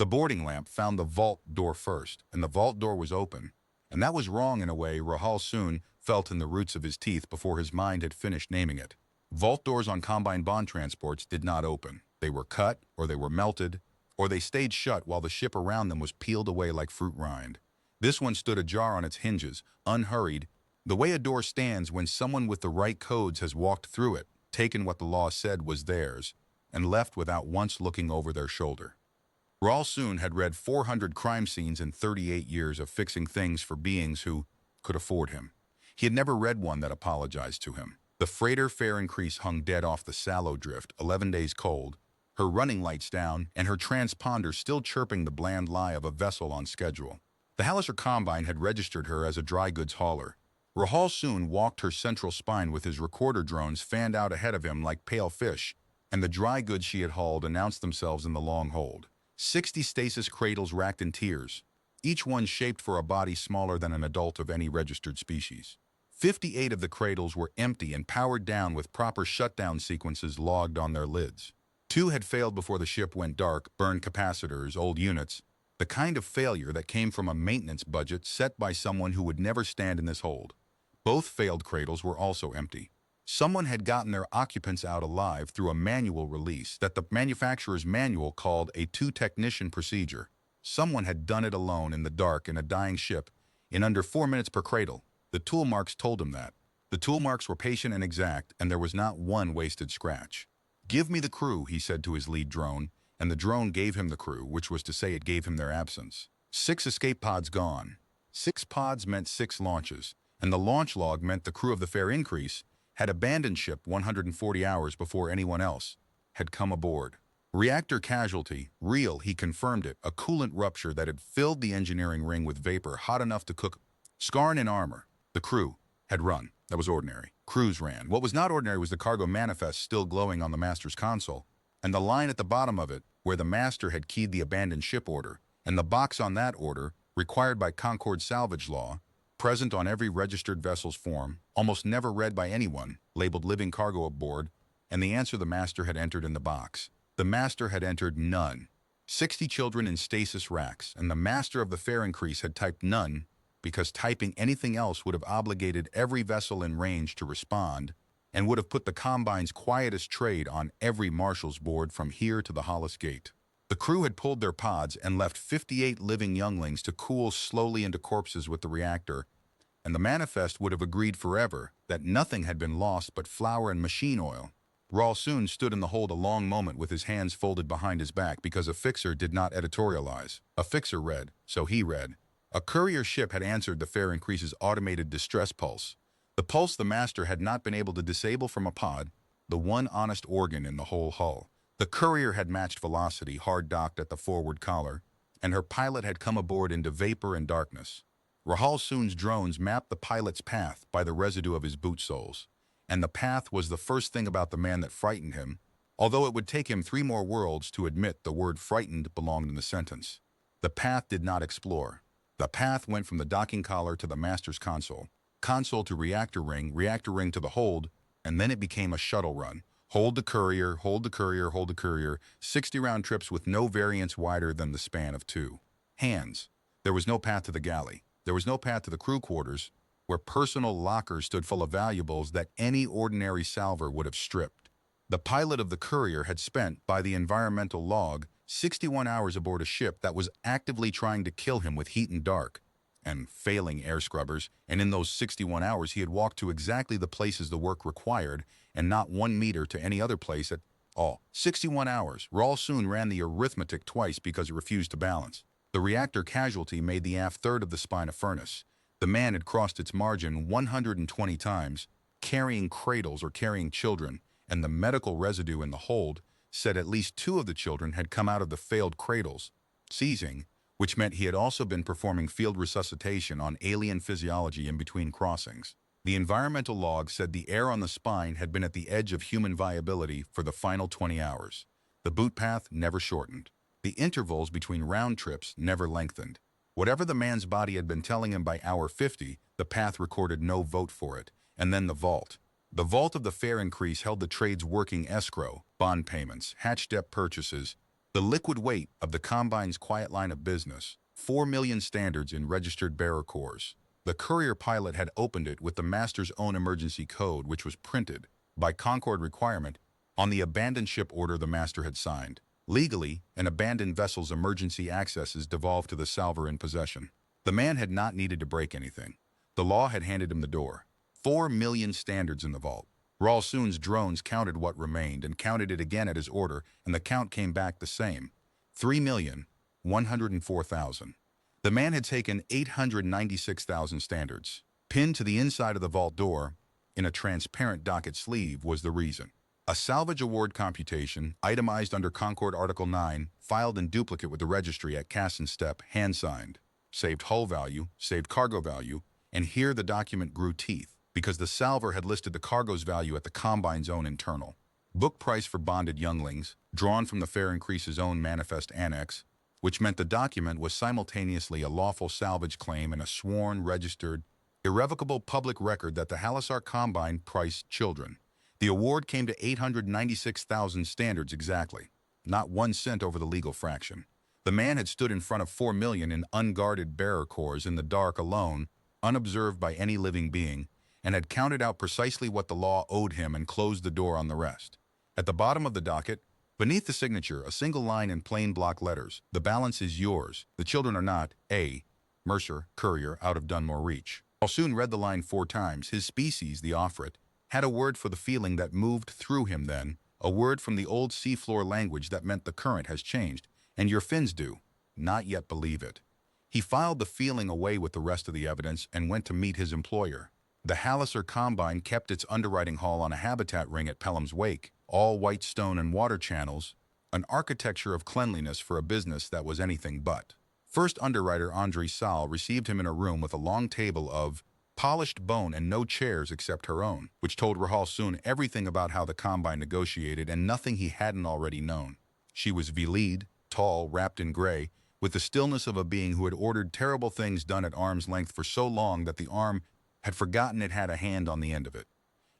The boarding lamp found the vault door first, and the vault door was open. And that was wrong in a way Rahal soon felt in the roots of his teeth before his mind had finished naming it. Vault doors on combine bond transports did not open. They were cut, or they were melted, or they stayed shut while the ship around them was peeled away like fruit rind. This one stood ajar on its hinges, unhurried, the way a door stands when someone with the right codes has walked through it, taken what the law said was theirs, and left without once looking over their shoulder. Raul soon had read 400 crime scenes in 38 years of fixing things for beings who could afford him. He had never read one that apologized to him. The freighter fare increase hung dead off the Sallow Drift, 11 days cold, her running lights down, and her transponder still chirping the bland lie of a vessel on schedule. The Halliser Combine had registered her as a dry goods hauler. Rahal soon walked her central spine with his recorder drones fanned out ahead of him like pale fish, and the dry goods she had hauled announced themselves in the long hold. 60 stasis cradles racked in tiers, each one shaped for a body smaller than an adult of any registered species. 58 of the cradles were empty and powered down with proper shutdown sequences logged on their lids. 2 had failed before the ship went dark, burned capacitors, old units, the kind of failure that came from a maintenance budget set by someone who would never stand in this hold. Both failed cradles were also empty. Someone had gotten their occupants out alive through a manual release that the manufacturer's manual called a 2-technician procedure. Someone had done it alone in the dark in a dying ship in under 4 minutes per cradle. The tool marks told him that. The tool marks were patient and exact, and there was not one wasted scratch. "Give me the crew," he said to his lead drone, and the drone gave him the crew, which was to say it gave him their absence. 6 escape pods gone. 6 pods meant 6 launches, and the launch log meant the crew of the fare increase had abandoned ship 140 hours before anyone else had come aboard. Reactor casualty, real, he confirmed it, a coolant rupture that had filled the engineering ring with vapor hot enough to cook. Scarn in armor. The crew had run. That was ordinary. Crews ran. What was not ordinary was the cargo manifest still glowing on the master's console, and the line at the bottom of it where the master had keyed the abandoned ship order, and the box on that order, required by Concord salvage law, present on every registered vessel's form, almost never read by anyone, labeled living cargo aboard, and the answer the master had entered in the box. The master had entered none. 60 children in stasis racks, and the master of the fare increase had typed none because typing anything else would have obligated every vessel in range to respond and would have put the Combine's quietest trade on every marshal's board from here to the Hollis Gate. The crew had pulled their pods and left 58 living younglings to cool slowly into corpses with the reactor, and the manifest would have agreed forever that nothing had been lost but flour and machine oil. Raul soon stood in the hold a long moment with his hands folded behind his back because a fixer did not editorialize. A fixer read, so he read. A courier ship had answered the fare increase's automated distress pulse. The pulse the master had not been able to disable from a pod, the one honest organ in the whole hull. The courier had matched velocity, hard docked at the forward collar, and her pilot had come aboard into vapor and darkness. Rahal Soon's drones mapped the pilot's path by the residue of his boot soles, and the path was the first thing about the man that frightened him, although it would take him 3 more worlds to admit the word frightened belonged in the sentence. The path did not explore. The path went from the docking collar to the master's console, console to reactor ring to the hold, and then it became a shuttle run. Hold the courier, hold the courier, hold the courier, 60 round trips with no variance wider than the span of 2 hands. There was no path to the galley. There was no path to the crew quarters, where personal lockers stood full of valuables that any ordinary salver would have stripped. The pilot of the courier had spent, by the environmental log, 61 hours aboard a ship that was actively trying to kill him with heat and dark, and failing air scrubbers, and in those 61 hours he had walked to exactly the places the work required, and not 1 meter to any other place at all. 61 hours. Raul soon ran the arithmetic twice because it refused to balance. The reactor casualty made the aft third of the spine a furnace. The man had crossed its margin 120 times, carrying cradles or carrying children, and the medical residue in the hold said at least 2 of the children had come out of the failed cradles, seizing, which meant he had also been performing field resuscitation on alien physiology in between crossings. The environmental log said the air on the spine had been at the edge of human viability for the final 20 hours. The boot path never shortened. The intervals between round trips never lengthened. Whatever the man's body had been telling him by hour 50, the path recorded no vote for it. And then the vault. The vault of the fare increase held the trade's working escrow, bond payments, hatch depth purchases, The liquid weight of the Combine's quiet line of business, 4 million standards in registered bearer cores. The Courier pilot had opened it with the master's own emergency code, which was printed, by Concord requirement, on the abandoned ship order the master had signed. Legally, an abandoned vessel's emergency accesses devolved to the salver in possession. The man had not needed to break anything. The law had handed him the door. 4 million standards in the vault. Ralsoon's drones counted what remained and counted it again at his order, and the count came back the same. 3,104,000. The man had taken 896,000 standards. Pinned to the inside of the vault door, in a transparent docket sleeve, was the reason. A salvage award computation, itemized under Concord Article 9, filed in duplicate with the registry at Casson Step, hand-signed. Saved hull value, saved cargo value, and here the document grew teeth, because the salver had listed the cargo's value at the Combine's own internal. Book price for bonded younglings, drawn from the Fair Increase's own manifest annex, which meant the document was simultaneously a lawful salvage claim and a sworn, registered, irrevocable public record that the Halisar Combine priced children. The award came to 896,000 standards exactly, not 1 cent over the legal fraction. The man had stood in front of 4 million in unguarded bearer cores in the dark alone, unobserved by any living being, and had counted out precisely what the law owed him and closed the door on the rest. At the bottom of the docket, beneath the signature, a single line in plain block letters: "The balance is yours. The children are not A. Mercer, Courier, out of Dunmore Reach." Ralsoon read the line 4 times. His species, the Offrit, had a word for the feeling that moved through him then, a word from the old seafloor language that meant the current has changed, and your fins do not yet believe it. He filed the feeling away with the rest of the evidence and went to meet his employer. The Halisar Combine kept its underwriting hall on a habitat ring at Pelham's Wake, all white stone and water channels, an architecture of cleanliness for a business that was anything but. First underwriter Andre Saul received him in a room with a long table of polished bone and no chairs except her own, which told Ralsoon everything about how the Combine negotiated and nothing he hadn't already known. She was veleed, tall, wrapped in gray, with the stillness of a being who had ordered terrible things done at arm's length for so long that the arm had forgotten it had a hand on the end of it.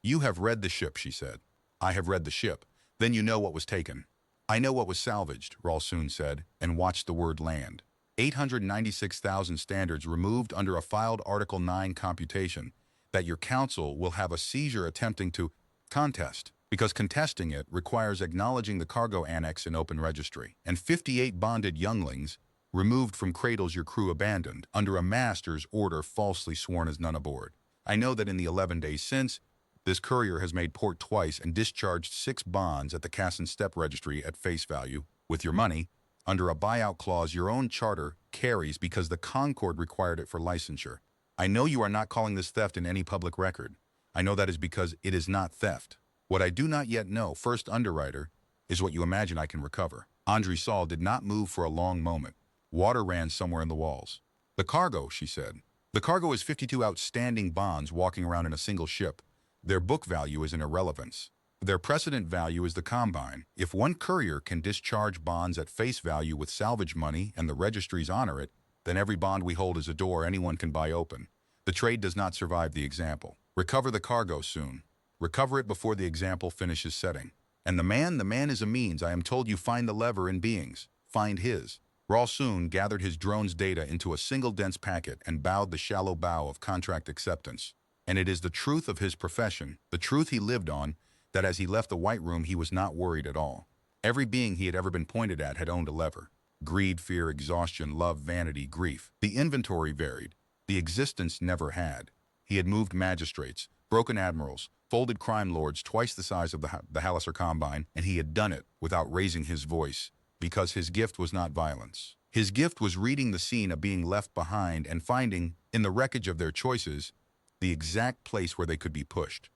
"You have read the ship," she said. "I have read the ship. Then you know what was taken." "I know what was salvaged," Ralsoon said, and watched the word land. 896,000 standards removed under a filed Article 9 computation that your counsel will have a seizure attempting to contest, because contesting it requires acknowledging the cargo annex in open registry, and 58 bonded younglings removed from cradles your crew abandoned, under a master's order falsely sworn as none aboard. I know that in the 11 days since, this courier has made port twice and discharged 6 bonds at the Casson Step registry at face value, with your money, under a buyout clause your own charter carries because the Concord required it for licensure. I know you are not calling this theft in any public record. I know that is because it is not theft. What I do not yet know, first underwriter, is what you imagine I can recover." Andre Saul did not move for a long moment. Water ran somewhere in the walls. "The cargo," she said. "The cargo is 52 outstanding bonds walking around in a single ship. Their book value is an irrelevance. Their precedent value is the Combine. If one courier can discharge bonds at face value with salvage money and the registries honor it, then every bond we hold is a door anyone can buy open. The trade does not survive the example. Recover the cargo soon. Recover it before the example finishes setting. And the man is a means. I am told you find the lever in beings. Find his." Ralsoon gathered his drone's data into a single dense packet and bowed the shallow bow of contract acceptance. And it is the truth of his profession, the truth he lived on, that as he left the White Room he was not worried at all. Every being he had ever been pointed at had owned a lever. Greed, fear, exhaustion, love, vanity, grief. The inventory varied. The existence never had. He had moved magistrates, broken admirals, folded crime lords twice the size of the Halisar Combine, and he had done it without raising his voice, because his gift was not violence. His gift was reading the scene of being left behind and finding, in the wreckage of their choices, the exact place where they could be pushed.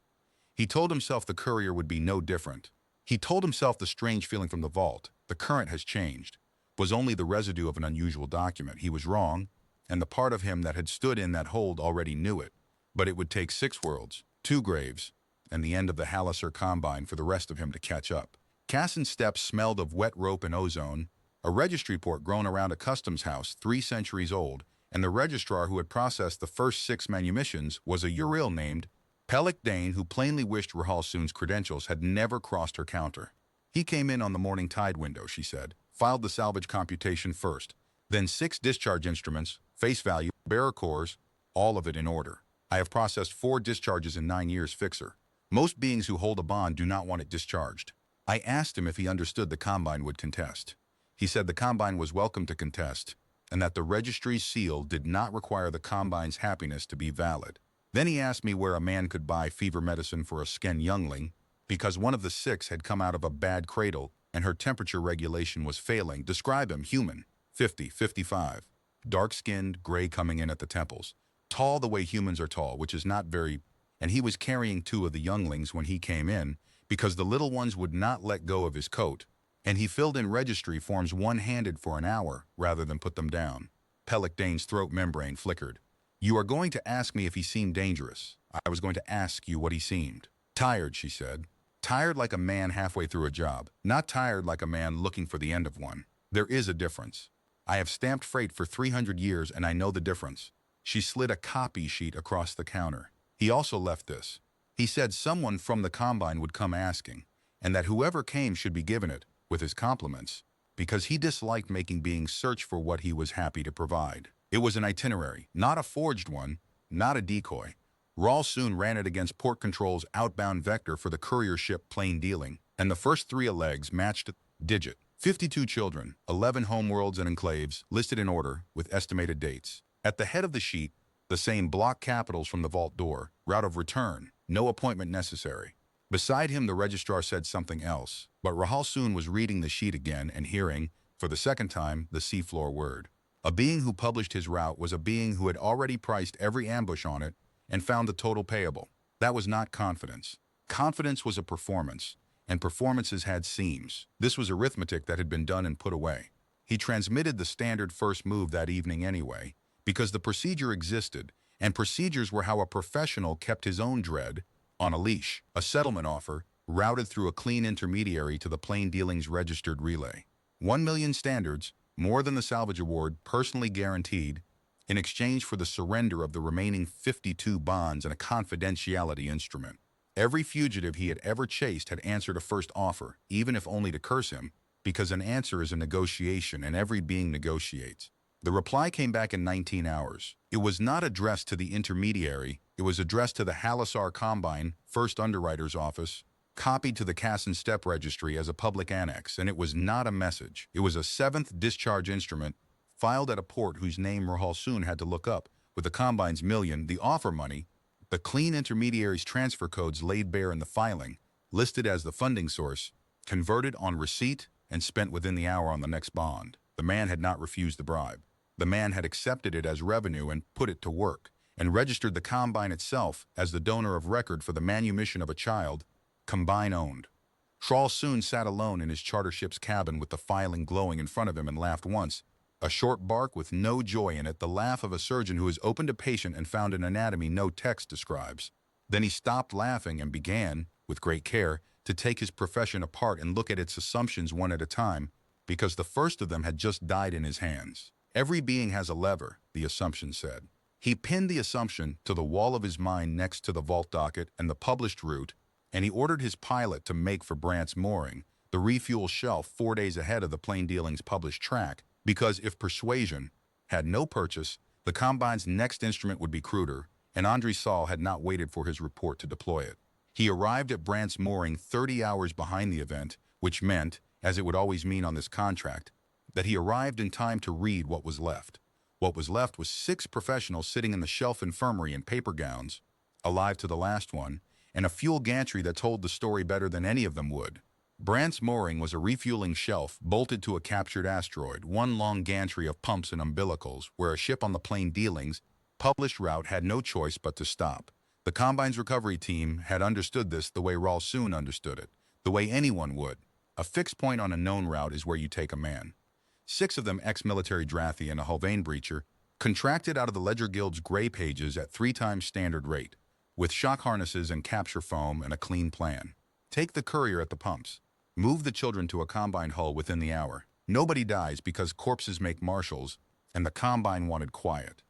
He told himself the courier would be no different. He told himself the strange feeling from the vault, the current has changed, was only the residue of an unusual document. He was wrong, and the part of him that had stood in that hold already knew it. But it would take 6 worlds, 2 graves, and the end of the Halisar Combine for the rest of him to catch up. Casson Steps smelled of wet rope and ozone, a registry port grown around a customs house 3 centuries old, and the registrar who had processed the first 6 manumissions was a Uriel named Pellic Dane, who plainly wished Ralsoon's credentials had never crossed her counter. "He came in on the morning tide window," she said, filed the salvage computation first, then 6 discharge instruments, face value, bearer cores, all of it in order. I have processed 4 discharges in 9 years, Fixer. Most beings who hold a bond do not want it discharged. I asked him if he understood the Combine would contest. He said the Combine was welcome to contest, and that the registry's seal did not require the Combine's happiness to be valid. Then he asked me where a man could buy fever medicine for a Sken youngling, because one of the 6 had come out of a bad cradle and her temperature regulation was failing. Describe him: human, 50, 55, dark-skinned, gray coming in at the temples, tall the way humans are tall, which is not very, and he was carrying 2 of the younglings when he came in because the little ones would not let go of his coat, and he filled in registry forms one-handed for an hour rather than put them down. Pellic Dane's throat membrane flickered. You are going to ask me if he seemed dangerous. I was going to ask you what he seemed. Tired, she said. Tired like a man halfway through a job, not tired like a man looking for the end of one. There is a difference. I have stamped freight for 300 years and I know the difference. She slid a copy sheet across the counter. He also left this. He said someone from the Combine would come asking, and that whoever came should be given it, with his compliments, because he disliked making beings search for what he was happy to provide. It was an itinerary, not a forged one, not a decoy. Rahl soon ran it against Port Control's outbound vector for the Courier ship Plain Dealing, and the first 3 legs matched digit. 52 children, 11 homeworlds and enclaves, listed in order, with estimated dates. At the head of the sheet, the same block capitals from the vault door, route of return, no appointment necessary. Beside him, the registrar said something else, but Rahal soon was reading the sheet again and hearing, for the second time, the seafloor word. A being who published his route was a being who had already priced every ambush on it and found the total payable. That was not confidence. Confidence was a performance, and performances had seams. This was arithmetic that had been done and put away. He transmitted the standard first move that evening anyway, because the procedure existed, and procedures were how a professional kept his own dread on a leash. A settlement offer, routed through a clean intermediary to the Plain Dealing's registered relay. 1 million standards, more than the salvage award, personally guaranteed, in exchange for the surrender of the remaining 52 bonds and a confidentiality instrument. Every fugitive he had ever chased had answered a first offer, even if only to curse him, because an answer is a negotiation and every being negotiates. The reply came back in 19 hours. It was not addressed to the intermediary, it was addressed to the Halisar Combine, First Underwriter's Office, copied to the Casson Step Registry as a public annex, and it was not a message. It was a 7th discharge instrument, filed at a port whose name Rahal soon had to look up, with the Combine's million, the offer money, the clean intermediary's transfer codes laid bare in the filing, listed as the funding source, converted on receipt, and spent within the hour on the next bond. The man had not refused the bribe. The man had accepted it as revenue and put it to work, and registered the Combine itself as the donor of record for the manumission of a child, Combine-owned. Schrahl soon sat alone in his charter ship's cabin with the filing glowing in front of him and laughed once, a short bark with no joy in it, the laugh of a surgeon who has opened a patient and found an anatomy no text describes. Then he stopped laughing and began, with great care, to take his profession apart and look at its assumptions one at a time, because the first of them had just died in his hands. Every being has a lever, the assumption said. He pinned the assumption to the wall of his mind next to the vault docket and the published route, and he ordered his pilot to make for Brant's Mooring, the refuel shelf 4 days ahead of the Plain Dealing's published track, because if Persuasion had no purchase, the Combine's next instrument would be cruder, and Andre Saul had not waited for his report to deploy it. He arrived at Brant's Mooring 30 hours behind the event, which meant, as it would always mean on this contract, that he arrived in time to read what was left. What was left was 6 professionals sitting in the shelf infirmary in paper gowns, alive to the last one, and a fuel gantry that told the story better than any of them would. Brant's Mooring was a refueling shelf bolted to a captured asteroid, one long gantry of pumps and umbilicals, where a ship on the Plain Dealing's published route had no choice but to stop. The Combine's recovery team had understood this the way Rahl soon understood it, the way anyone would. A fixed point on a known route is where you take a man. 6 of them, ex-military Drathi and a Hulvane breacher, contracted out of the Ledger Guild's gray pages at 3 times standard rate, with shock harnesses and capture foam and a clean plan. Take the Courier at the pumps. Move the children to a Combine hull within the hour. Nobody dies because corpses make marshals, and the Combine wanted quiet.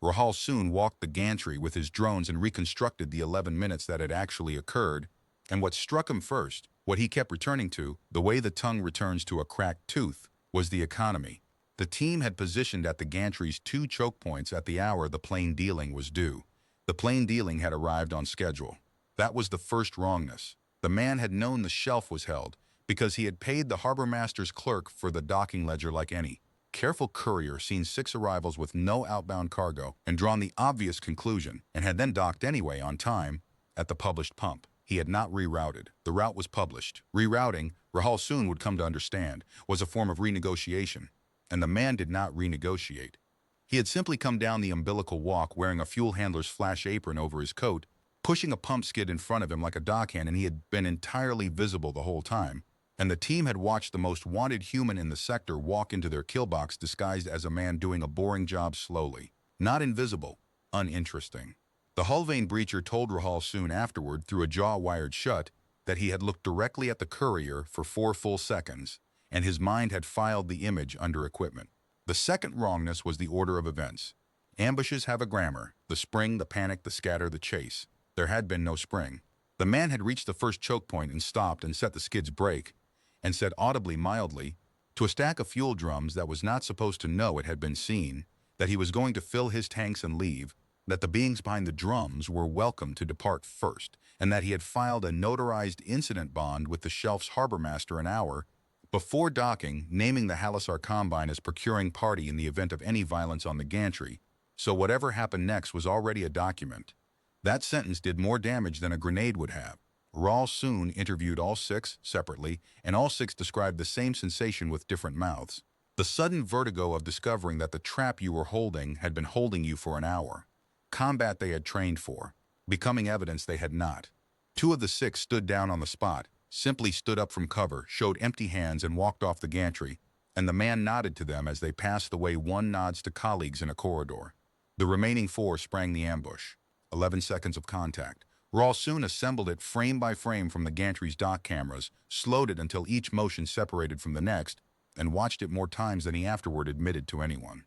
Rahal soon walked the gantry with his drones and reconstructed the 11 minutes that had actually occurred, and what struck him first, what he kept returning to, the way the tongue returns to a cracked tooth, was the economy. The team had positioned at the gantry's 2 choke points at the hour the plain dealing was due. The plain dealing had arrived on schedule. That was the first wrongness. The man had known the shelf was held because he had paid the harbor master's clerk for the docking ledger like any careful courier seen 6 arrivals with no outbound cargo and drawn the obvious conclusion and had then docked anyway on time at the published pump. He had not rerouted. The route was published. Rerouting, Rahul soon would come to understand, was a form of renegotiation, and the man did not renegotiate. He had simply come down the umbilical walk wearing a fuel handler's flash apron over his coat, pushing a pump skid in front of him like a dockhand, and he had been entirely visible the whole time. And the team had watched the most wanted human in the sector walk into their kill box disguised as a man doing a boring job slowly. Not invisible, uninteresting. The hull vein breacher told Rahul soon afterward, through a jaw wired shut, that he had looked directly at the courier for 4 full seconds, and his mind had filed the image under equipment. The second wrongness was the order of events. Ambushes have a grammar: the spring, the panic, the scatter, the chase. There had been no spring. The man had reached the first choke point and stopped and set the skid's brake, and said audibly, mildly, to a stack of fuel drums that was not supposed to know it had been seen, that he was going to fill his tanks and leave, that the beings behind the drums were welcome to depart first, and that he had filed a notarized incident bond with the shelf's harbor master an hour before docking, naming the Halisar Combine as procuring party in the event of any violence on the gantry, so whatever happened next was already a document. That sentence did more damage than a grenade would have. Rahul soon interviewed all 6 separately, and all 6 described the same sensation with different mouths. The sudden vertigo of discovering that the trap you were holding had been holding you for an hour. Combat they had trained for, becoming evidence they had not. 2 of the 6 stood down on the spot, simply stood up from cover, showed empty hands, and walked off the gantry, and the man nodded to them as they passed the way one nods to colleagues in a corridor. The remaining 4 sprang the ambush. 11 seconds of contact. Rahul soon assembled it frame by frame from the gantry's dock cameras, slowed it until each motion separated from the next, and watched it more times than he afterward admitted to anyone.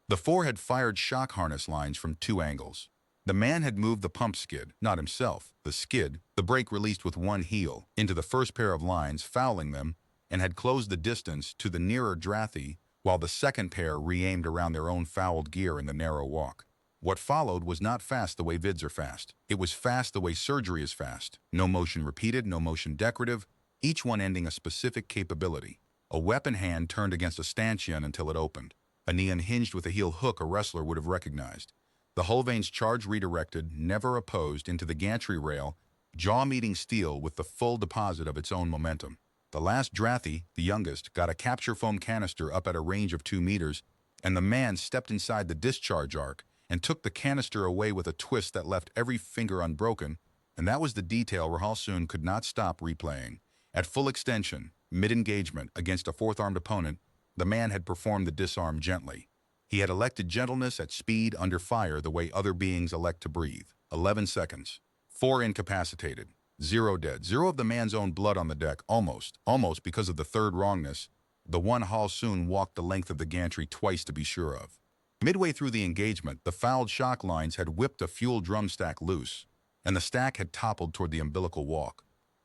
The 4 had fired shock harness lines from 2 angles. The man had moved the pump skid, not himself, the skid, the brake released with one heel, into the first pair of lines, fouling them, and had closed the distance to the nearer Drathy, while the second pair re-aimed around their own fouled gear in the narrow walk. What followed was not fast the way vids are fast. It was fast the way surgery is fast. No motion repeated, no motion decorative, each one ending a specific capability. A weapon hand turned against a stanchion until it opened. A knee unhinged with a heel hook a wrestler would have recognized. The hull vane's charge redirected, never opposed, into the gantry rail, jaw-meeting steel with the full deposit of its own momentum. The last Drathy, the youngest, got a capture foam canister up at a range of 2 meters, and the man stepped inside the discharge arc and took the canister away with a twist that left every finger unbroken, and that was the detail Rahul soon could not stop replaying. At full extension, mid-engagement, against a 4th-armed opponent, the man had performed the disarm gently. He had elected gentleness at speed under fire the way other beings elect to breathe. 11 seconds. 4 incapacitated. 0 dead. 0 of the man's own blood on the deck, almost because of the 3rd wrongness. The one Hall soon walked the length of the gantry twice to be sure of. Midway through the engagement, the fouled shock lines had whipped a fuel drum stack loose, and the stack had toppled toward the umbilical walk,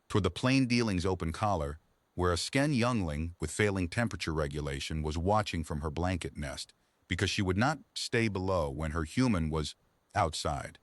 toward the plain dealing's open collar, where a Sken youngling with failing temperature regulation was watching from her blanket nest, because she would not stay below when her human was outside.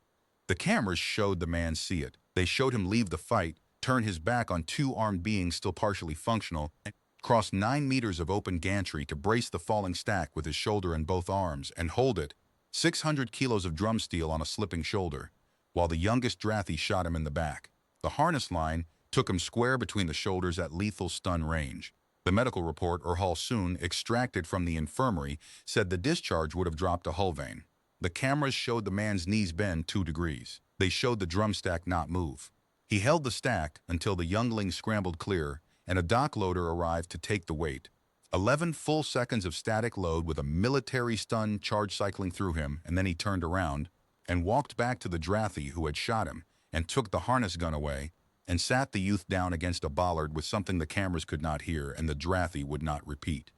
The cameras showed the man see it. They showed him leave the fight, turn his back on 2 armed beings still partially functional, and cross 9 meters of open gantry to brace the falling stack with his shoulder and both arms, and hold it, 600 kilos of drum steel on a slipping shoulder, while the youngest Drathy shot him in the back. The harness line took him square between the shoulders at lethal stun range. The medical report Hall soon extracted from the infirmary said the discharge would have dropped a hull vein. The cameras showed the man's knees bend 2 degrees. They showed the drum stack not move. He held the stack until the youngling scrambled clear and a dock loader arrived to take the weight. 11 full seconds of static load with a military stun charge cycling through him, and then he turned around and walked back to the Drathy who had shot him and took the harness gun away and sat the youth down against a bollard with something the cameras could not hear and the Drathy would not repeat.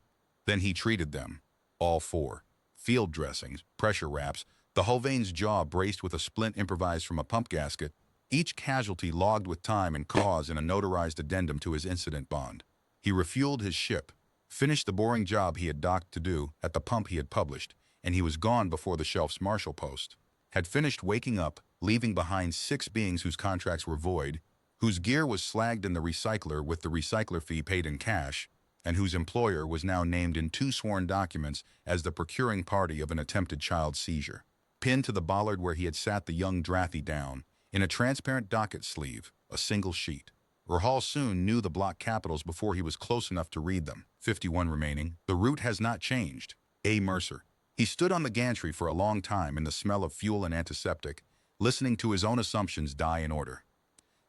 Then he treated them, all 4. Field dressings, pressure wraps, the hull vane's jaw braced with a splint improvised from a pump gasket, each casualty logged with time and cause in a notarized addendum to his incident bond. He refueled his ship, finished the boring job he had docked to do at the pump he had published, and he was gone before the shelf's marshal post had finished waking up, leaving behind 6 beings whose contracts were void, whose gear was slagged in the recycler with the recycler fee paid in cash, and whose employer was now named in 2 sworn documents as the procuring party of an attempted child seizure. Pinned to the bollard where he had sat the young Drathy down, in a transparent docket sleeve, a single sheet. Rahal soon knew the block capitals before he was close enough to read them. 51 remaining. The route has not changed. A. Mercer. He stood on the gantry for a long time in the smell of fuel and antiseptic, listening to his own assumptions die in order.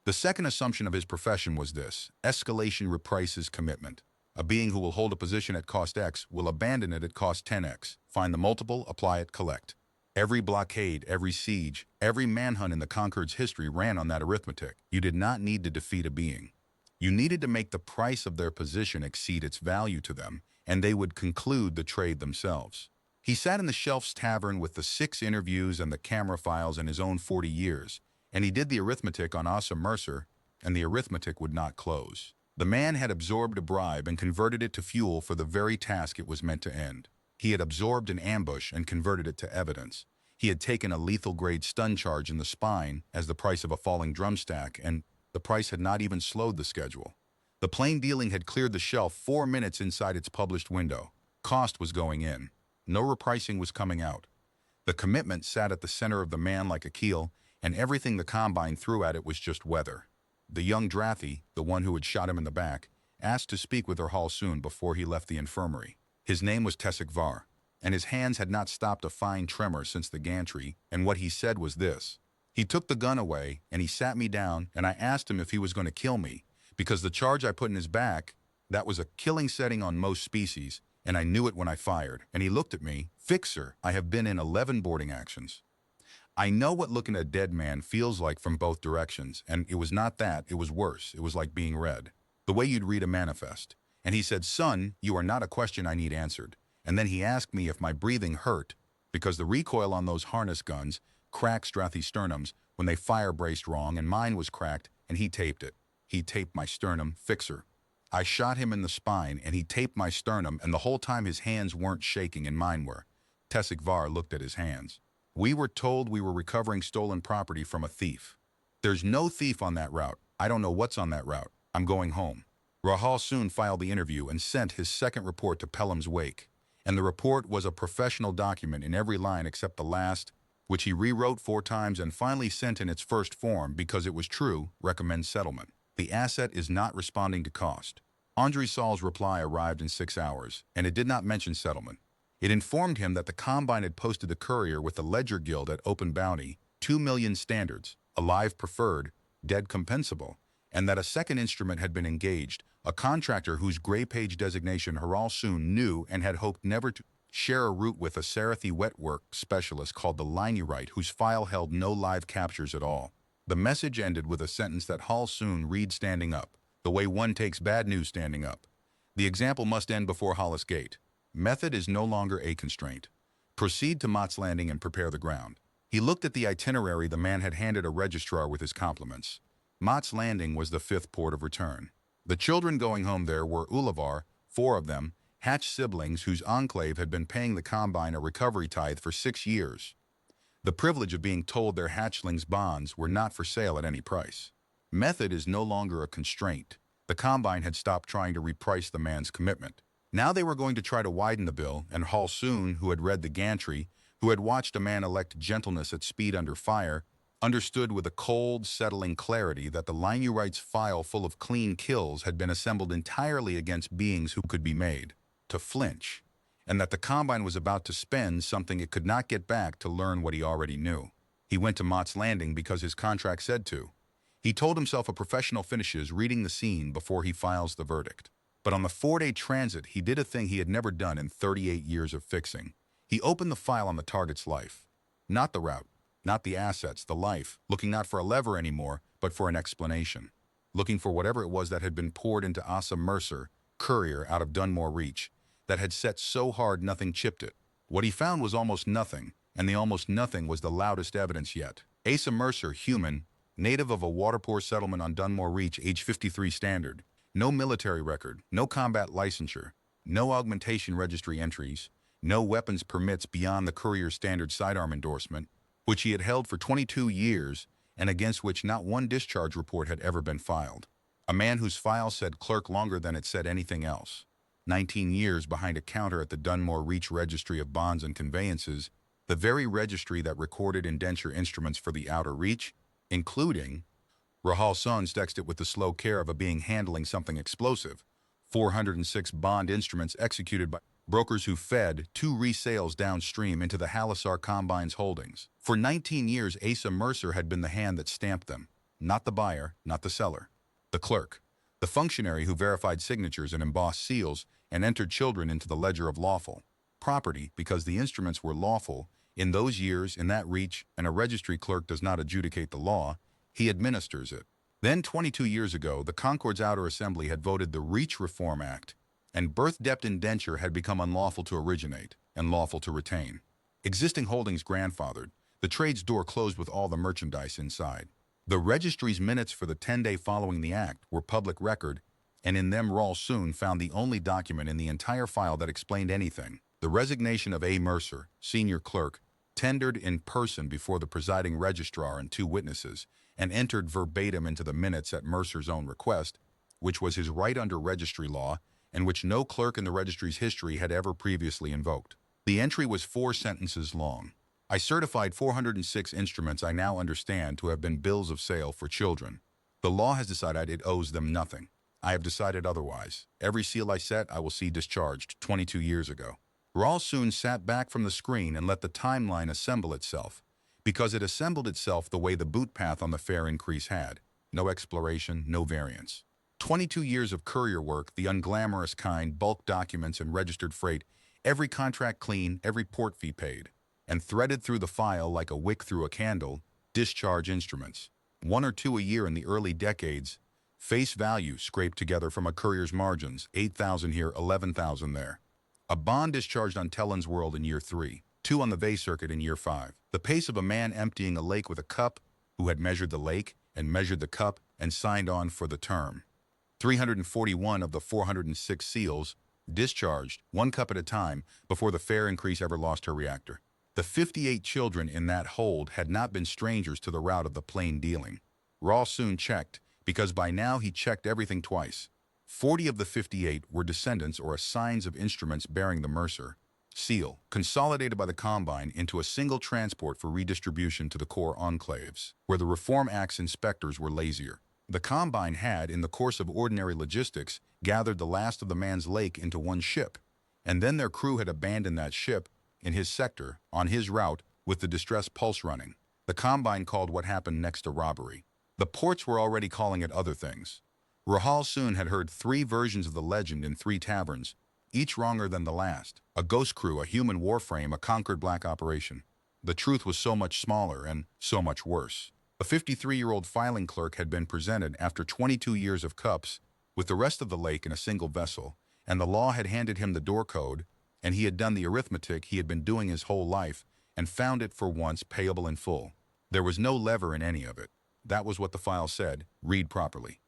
The second assumption of his profession was this: escalation reprices commitment. A being who will hold a position at cost X will abandon it at cost 10X. Find the multiple, apply it, collect. Every blockade, every siege, every manhunt in the Concord's history ran on that arithmetic. You did not need to defeat a being. You needed to make the price of their position exceed its value to them, and they would conclude the trade themselves. He sat in the Shelf's Tavern with the 6 interviews and the camera files and his own 40 years, and he did the arithmetic on Asa Mercer, and the arithmetic would not close. The man had absorbed a bribe and converted it to fuel for the very task it was meant to end. He had absorbed an ambush and converted it to evidence. He had taken a lethal-grade stun charge in the spine as the price of a falling drumstack, and the price had not even slowed the schedule. The plain dealing had cleared the shelf 4 minutes inside its published window. Cost was going in. No repricing was coming out. The commitment sat at the center of the man like a keel, and everything the Combine threw at it was just weather. The young Drathy, the one who had shot him in the back, asked to speak with Rahal soon before he left the infirmary. His name was HFY, and his hands had not stopped a fine tremor since the gantry, and what he said was this: he took the gun away, and he sat me down, and I asked him if he was going to kill me, because the charge I put in his back, that was a killing setting on most species, and I knew it when I fired. And he looked at me: Fixer, I have been in 11 boarding actions. I know what looking at a dead man feels like from both directions, and it was not that, it was worse. It was like being read. The way you'd read a manifest. And he said, son, you are not a question I need answered. And then he asked me if my breathing hurt, because the recoil on those harness guns cracked Strathy's sternums when they fire-braced wrong, and mine was cracked, and he taped it. He taped my sternum. Fixer. I shot him in the spine, and he taped my sternum, and the whole time his hands weren't shaking, and mine were. HFY looked at his hands. We were told we were recovering stolen property from a thief. There's no thief on that route. I don't know what's on that route. I'm going home. Rahal soon filed the interview and sent his second report to Pelham's wake. And the report was a professional document in every line except the last, which he rewrote 4 times and finally sent in its first form because it was true, recommend settlement. The asset is not responding to cost. Andre Saul's reply arrived in 6 hours, and it did not mention settlement. It informed him that the Combine had posted the Courier with the Ledger Guild at open bounty, 2 million standards, alive preferred, dead compensable, and that a second instrument had been engaged, a contractor whose gray page designation Rahal soon knew and had hoped never to share a route with a Sarathi wetwork specialist called the Lineurite, whose file held no live captures at all. The message ended with a sentence that Hall soon read standing up, the way one takes bad news standing up. The example must end before Hollis Gate. Method is no longer a constraint. Proceed to Mott's Landing and prepare the ground. He looked at the itinerary the man had handed a registrar with his compliments. Mott's Landing was the 5th port of return. The children going home there were Ulavar, 4 of them, Hatch siblings whose enclave had been paying the Combine a recovery tithe for 6 years. The privilege of being told their hatchlings' bonds were not for sale at any price. Method is no longer a constraint. The Combine had stopped trying to reprice the man's commitment. Now they were going to try to widen the bill, and Hall soon, who had read the gantry, who had watched a man elect gentleness at speed under fire, understood with a cold, settling clarity that the Lineurite's file full of clean kills had been assembled entirely against beings who could be made to flinch, and that the Combine was about to spend something it could not get back to learn what he already knew. He went to Mott's Landing because his contract said to. He told himself a professional finishes reading the scene before he files the verdict. But on the 4-day transit, he did a thing he had never done in 38 years of fixing. He opened the file on the target's life. Not the route, not the assets, the life, looking not for a lever anymore, but for an explanation. Looking for whatever it was that had been poured into Asa Mercer, Courier out of Dunmore Reach, that had set so hard nothing chipped it. What he found was almost nothing, and the almost nothing was the loudest evidence yet. Asa Mercer, human, native of a water-poor settlement on Dunmore Reach, age 53 standard. No military record, no combat licensure, no augmentation registry entries, no weapons permits beyond the Courier standard sidearm endorsement, which he had held for 22 years and against which not one discharge report had ever been filed. A man whose file said clerk longer than it said anything else. 19 years behind a counter at the Dunmore Reach Registry of Bonds and Conveyances, the very registry that recorded indenture instruments for the outer reach, including Rahal Sun's texted it with the slow care of a being handling something explosive. 406 bond instruments executed by brokers who fed 2 resales downstream into the Halisar Combine's holdings. For 19 years, Asa Mercer had been the hand that stamped them, not the buyer, not the seller. The clerk, the functionary who verified signatures and embossed seals and entered children into the ledger of lawful property because the instruments were lawful in those years in that reach, and a registry clerk does not adjudicate the law, he administers it. Then 22 years ago, the Concord's Outer Assembly had voted the Reach Reform Act, and birth depth indenture had become unlawful to originate and lawful to retain. Existing holdings grandfathered, the trade's door closed with all the merchandise inside. The registry's minutes for the 10-day following the act were public record, and in them Rawls soon found the only document in the entire file that explained anything. The resignation of A. Mercer, senior clerk, tendered in person before the presiding registrar and 2 witnesses, and entered verbatim into the minutes at Mercer's own request, which was his right under registry law, and which no clerk in the registry's history had ever previously invoked. The entry was 4 sentences long. I certified 406 instruments I now understand to have been bills of sale for children. The law has decided it owes them nothing. I have decided otherwise. Every seal I set I will see discharged 22 years ago. Rawls soon sat back from the screen and let the timeline assemble itself, because it assembled itself the way the boot path on the fare increase had. No exploration, no variance. 22 years of courier work, the unglamorous kind, bulk documents and registered freight, every contract clean, every port fee paid, and threaded through the file like a wick through a candle, discharge instruments. 1 or 2 a year in the early decades, face value scraped together from a courier's margins, 8,000 here, 11,000 there. A bond discharged on Tellin's World in year 3, 2 on the Bay Circuit in year 5. The pace of a man emptying a lake with a cup, who had measured the lake and measured the cup and signed on for the term. 341 of the 406 seals discharged, 1 cup at a time, before the fare increase ever lost her reactor. The 58 children in that hold had not been strangers to the route of the plain dealing. Rawls soon checked, because by now he checked everything twice. 40 of the 58 were descendants or assigns of instruments bearing the Mercer seal, consolidated by the Combine into a single transport for redistribution to the core enclaves, where the Reform Act's inspectors were lazier. The Combine had, in the course of ordinary logistics, gathered the last of the man's lake into one ship, and then their crew had abandoned that ship in his sector, on his route, with the distress pulse running. The Combine called what happened next a robbery. The ports were already calling it other things. Rahal soon had heard 3 versions of the legend in 3 taverns, each wronger than the last. A ghost crew, a human warframe, a conquered black operation. The truth was so much smaller and so much worse. A 53-year-old filing clerk had been presented after 22 years of cups with the rest of the lake in a single vessel, and the law had handed him the door code, and he had done the arithmetic he had been doing his whole life and found it for once payable in full. There was no lever in any of it. That was what the file said. Read properly.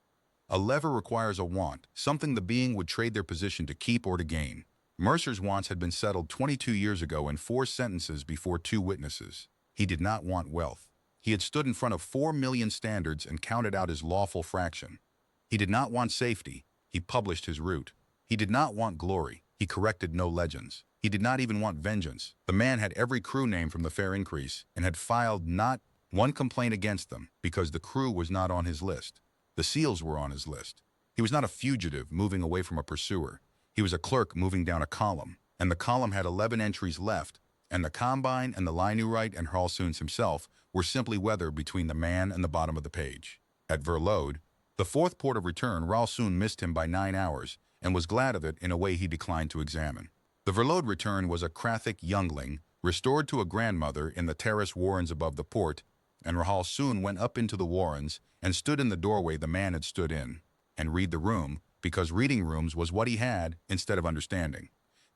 A lever requires a want, something the being would trade their position to keep or to gain. Mercer's wants had been settled 22 years ago in 4 sentences before 2 witnesses. He did not want wealth. He had stood in front of 4 million standards and counted out his lawful fraction. He did not want safety. He published his route. He did not want glory. He corrected no legends. He did not even want vengeance. The man had every crew name from the fare increase and had filed not one complaint against them because the crew was not on his list. The seals were on his list. He was not a fugitive moving away from a pursuer. He was a clerk moving down a column, and the column had 11 entries left, and the Combine and the Linewright and Harlsoons himself were simply weather between the man and the bottom of the page. At Verlode, the 4th port of return, Ralsoon missed him by 9 hours and was glad of it in a way he declined to examine. The Verlode return was a Crathic youngling, restored to a grandmother in the terrace warrens above the port, and Rahal soon went up into the warrens and stood in the doorway the man had stood in, and read the room, because reading rooms was what he had instead of understanding.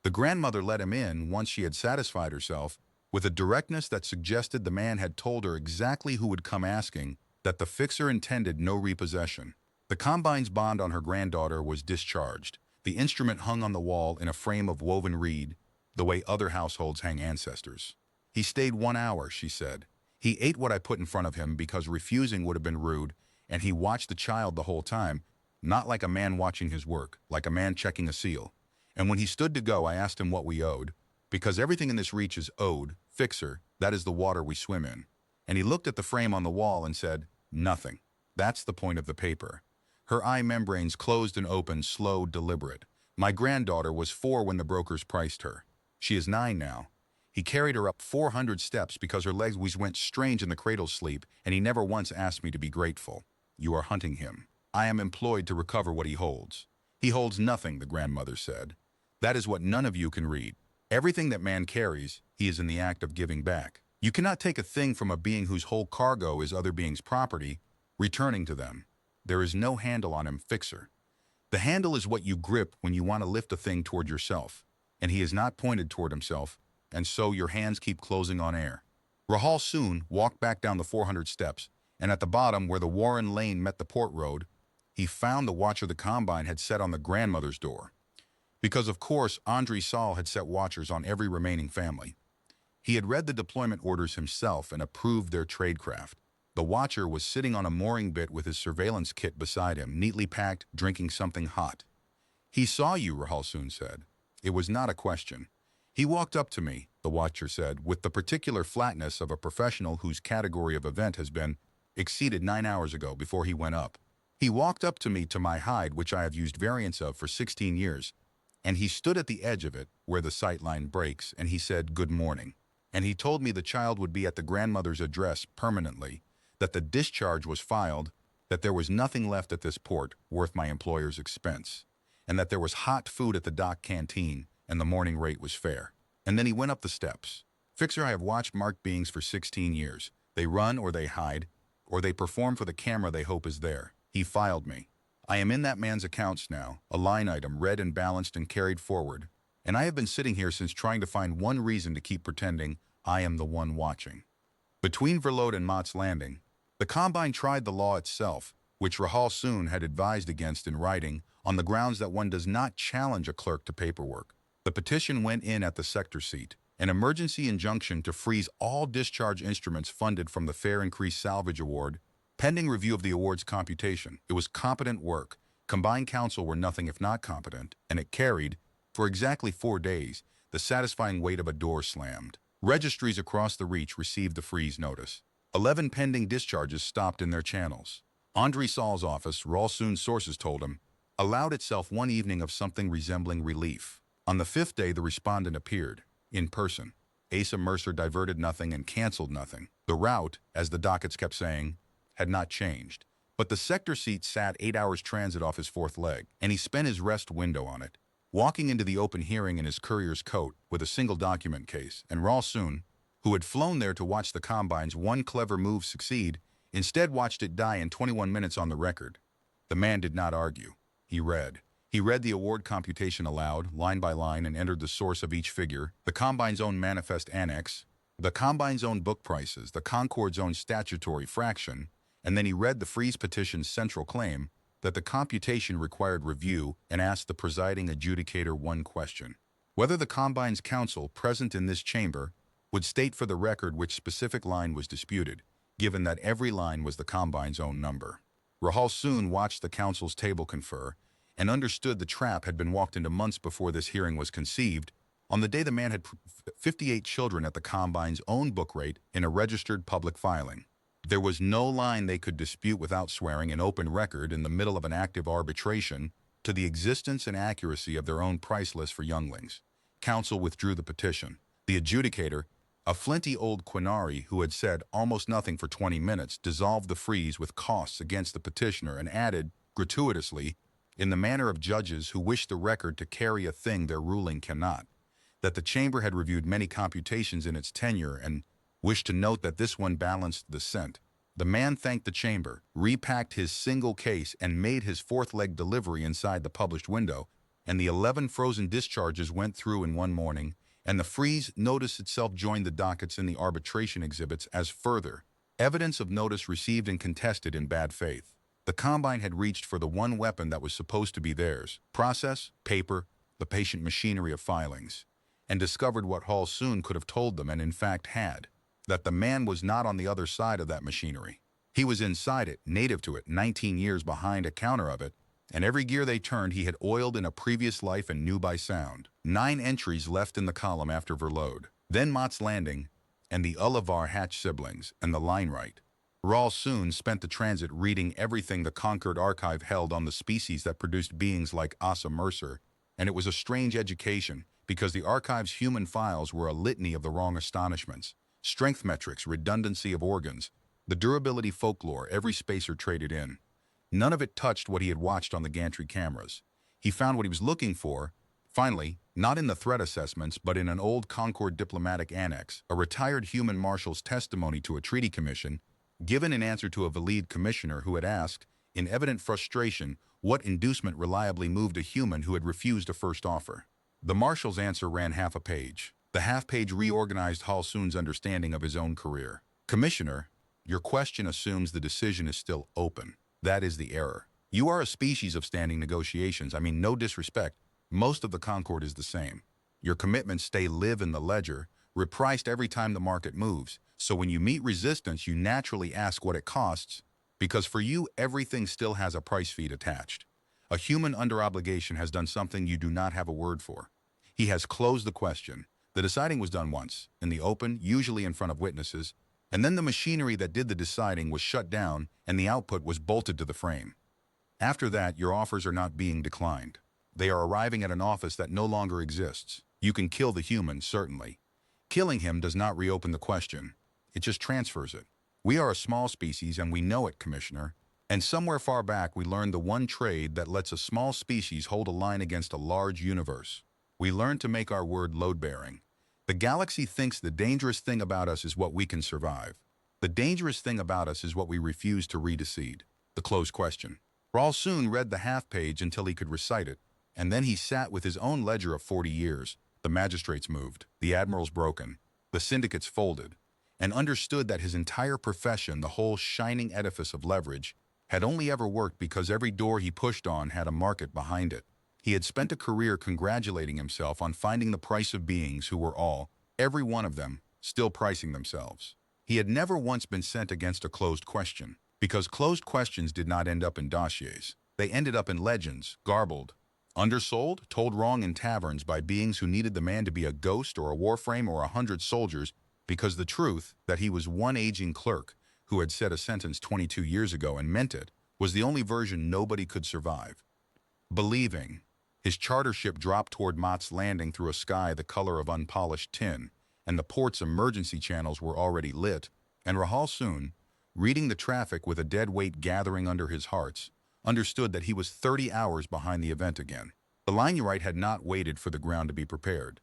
The grandmother let him in once she had satisfied herself, with a directness that suggested the man had told her exactly who would come asking, that the fixer intended no repossession. The Combine's bond on her granddaughter was discharged. The instrument hung on the wall in a frame of woven reed, the way other households hang ancestors. He stayed 1 hour, she said. He ate what I put in front of him because refusing would have been rude, and he watched the child the whole time, not like a man watching his work, like a man checking a seal. And when he stood to go, I asked him what we owed, because everything in this reach is owed, fixer, that is the water we swim in. And he looked at the frame on the wall and said, nothing. That's the point of the paper. Her eye membranes closed and opened, slow, deliberate. My granddaughter was 4 when the brokers priced her. She is 9 now. He carried her up 400 steps because her legs went strange in the cradle sleep, and he never once asked me to be grateful. You are hunting him. I am employed to recover what he holds. He holds nothing, the grandmother said. That is what none of you can read. Everything that man carries, he is in the act of giving back. You cannot take a thing from a being whose whole cargo is other beings' property, returning to them. There is no handle on him, fixer. The handle is what you grip when you want to lift a thing toward yourself, and he is not pointed toward himself, and so your hands keep closing on air. Rahal soon walked back down the 400 steps, and at the bottom where the Warren Lane met the port road, he found the watcher the Combine had set on the grandmother's door. Because of course, Andre Saul had set watchers on every remaining family. He had read the deployment orders himself and approved their tradecraft. The watcher was sitting on a mooring bit with his surveillance kit beside him, neatly packed, drinking something hot. He saw you, Rahal soon said. It was not a question. He walked up to me, the watcher said, with the particular flatness of a professional whose category of event has been exceeded 9 hours ago before he went up. He walked up to me to my hide, which I have used variants of for 16 years, and he stood at the edge of it, where the sight line breaks, and he said, good morning. And he told me the child would be at the grandmother's address permanently, that the discharge was filed, that there was nothing left at this port worth my employer's expense, and that there was hot food at the dock canteen, and the morning rate was fair. And then he went up the steps. Fixer, I have watched marked beings for 16 years. They run or they hide, or they perform for the camera they hope is there. He filed me. I am in that man's accounts now, a line item read and balanced and carried forward. And I have been sitting here since trying to find one reason to keep pretending I am the one watching. Between Verlote and Mott's Landing, the Combine tried the law itself, which Rahal soon had advised against in writing, on the grounds that one does not challenge a clerk to paperwork. The petition went in at the sector seat, an emergency injunction to freeze all discharge instruments funded from the Fair Increase Salvage Award, pending review of the award's computation. It was competent work. Combined counsel were nothing if not competent, and it carried, for exactly 4 days, the satisfying weight of a door slammed. Registries across the reach received the freeze notice. 11 pending discharges stopped in their channels. Andre Saul's office, Ralsoon's sources told him, allowed itself one evening of something resembling relief. On the 5th day, the respondent appeared, in person. Asa Mercer diverted nothing and canceled nothing. The route, as the dockets kept saying, had not changed. But the sector seat sat 8 hours transit off his 4th leg, and he spent his rest window on it, walking into the open hearing in his courier's coat with a single document case, and Ralsoon, who had flown there to watch the Combine's one clever move succeed, instead watched it die in 21 minutes on the record. The man did not argue. He read. He read the award computation aloud, line by line, and entered the source of each figure, the Combine's own manifest annex, the Combine's own book prices, the Concord's own statutory fraction, and then he read the freeze petition's central claim that the computation required review and asked the presiding adjudicator one question: whether the Combine's counsel present in this chamber would state for the record which specific line was disputed, given that every line was the Combine's own number. Rahal soon watched the counsel's table confer and understood the trap had been walked into months before this hearing was conceived, on the day the man had 58 children at the Combine's own book rate in a registered public filing. There was no line they could dispute without swearing in open record in the middle of an active arbitration to the existence and accuracy of their own price list for younglings. Counsel withdrew the petition. The adjudicator, a flinty old quinari who had said almost nothing for 20 minutes, dissolved the freeze with costs against the petitioner and added, gratuitously, in the manner of judges who wish the record to carry a thing their ruling cannot, that the chamber had reviewed many computations in its tenure and wished to note that this one balanced the cent. The man thanked the chamber, repacked his single case, and made his 4th leg delivery inside the published window, and the 11 frozen discharges went through in one morning, and the freeze notice itself joined the dockets in the arbitration exhibits as further evidence of notice received and contested in bad faith. The Combine had reached for the one weapon that was supposed to be theirs: process, paper, the patient machinery of filings, and discovered what Hall soon could have told them, and in fact had, that the man was not on the other side of that machinery. He was inside it, native to it, 19 years behind a counter of it, and every gear they turned he had oiled in a previous life and knew by sound. 9 entries left in the column after Verlode. Then Mott's Landing, and the Ullivar Hatch siblings, and the line right. Rahl soon spent the transit reading everything the Concord archive held on the species that produced beings like Asa Mercer, and it was a strange education, because the archive's human files were a litany of the wrong astonishments: strength metrics, redundancy of organs, the durability folklore every spacer traded in. None of it touched what he had watched on the gantry cameras. He found what he was looking for, finally, not in the threat assessments, but in an old Concord diplomatic annex, a retired human marshal's testimony to a treaty commission, given in answer to a Valide commissioner who had asked, in evident frustration, what inducement reliably moved a human who had refused a first offer. The marshal's answer ran half a page. The half-page reorganized Hall Soon's understanding of his own career. Commissioner, your question assumes the decision is still open. That is the error. You are a species of standing negotiations. I mean, no disrespect. Most of the Concord is the same. Your commitments stay live in the ledger, repriced every time the market moves. So when you meet resistance, you naturally ask what it costs, because for you, everything still has a price feed attached. A human under obligation has done something you do not have a word for. He has closed the question. The deciding was done once, in the open, usually in front of witnesses, and then the machinery that did the deciding was shut down and the output was bolted to the frame. After that, your offers are not being declined. They are arriving at an office that no longer exists. You can kill the human, certainly. Killing him does not reopen the question. It just transfers it. We are a small species and we know it, Commissioner. And somewhere far back we learned the one trade that lets a small species hold a line against a large universe. We learned to make our word load-bearing. The galaxy thinks the dangerous thing about us is what we can survive. The dangerous thing about us is what we refuse to redecide. The closed question. Rahl soon read the half-page until he could recite it, and then he sat with his own ledger of 40 years. The magistrates moved, the admirals broken, the syndicates folded, and understood that his entire profession, the whole shining edifice of leverage, had only ever worked because every door he pushed on had a market behind it. He had spent a career congratulating himself on finding the price of beings who were all, every one of them, still pricing themselves. He had never once been sent against a closed question, because closed questions did not end up in dossiers. They ended up in legends, garbled, undersold, told wrong in taverns by beings who needed the man to be a ghost or a warframe or 100 soldiers, because the truth, that he was one aging clerk who had said a sentence 22 years ago and meant it, was the only version nobody could survive. Believing. His charter ship dropped toward Mott's Landing through a sky the color of unpolished tin, and the port's emergency channels were already lit, and Rahl soon, reading the traffic with a dead weight gathering under his hearts, understood that he was 30 hours behind the event again. The Lineurite had not waited for the ground to be prepared.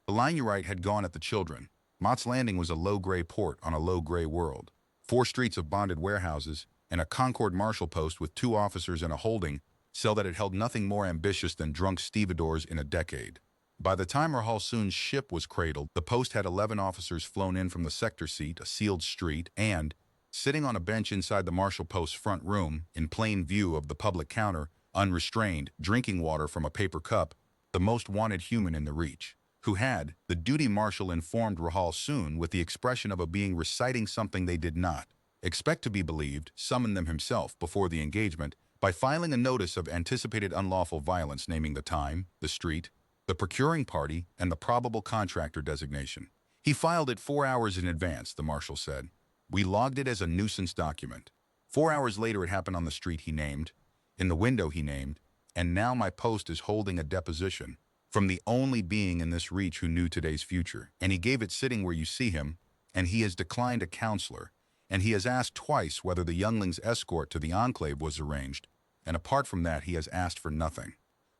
The Lineurite had gone at the children. Mott's Landing was a low-gray port on a low-gray world. 4 streets of bonded warehouses, and a Concord marshal post with 2 officers and a holding cell that it held nothing more ambitious than drunk stevedores in a decade. By the time Rahl Soon's ship was cradled, the post had 11 officers flown in from the sector seat, a sealed street, and, sitting on a bench inside the marshal post's front room, in plain view of the public counter, unrestrained, drinking water from a paper cup, the most wanted human in the reach, who had, the duty marshal informed Rahl Soon with the expression of a being reciting something they did not expect to be believed, summoned them himself before the engagement, by filing a notice of anticipated unlawful violence naming the time, the street, the procuring party, and the probable contractor designation. He filed it 4 hours in advance, the marshal said. We logged it as a nuisance document. 4 hours later it happened on the street he named, in the window he named, and now my post is holding a deposition from the only being in this reach who knew today's future. And he gave it sitting where you see him, and he has declined a counselor, and he has asked twice whether the youngling's escort to the enclave was arranged, and apart from that he has asked for nothing.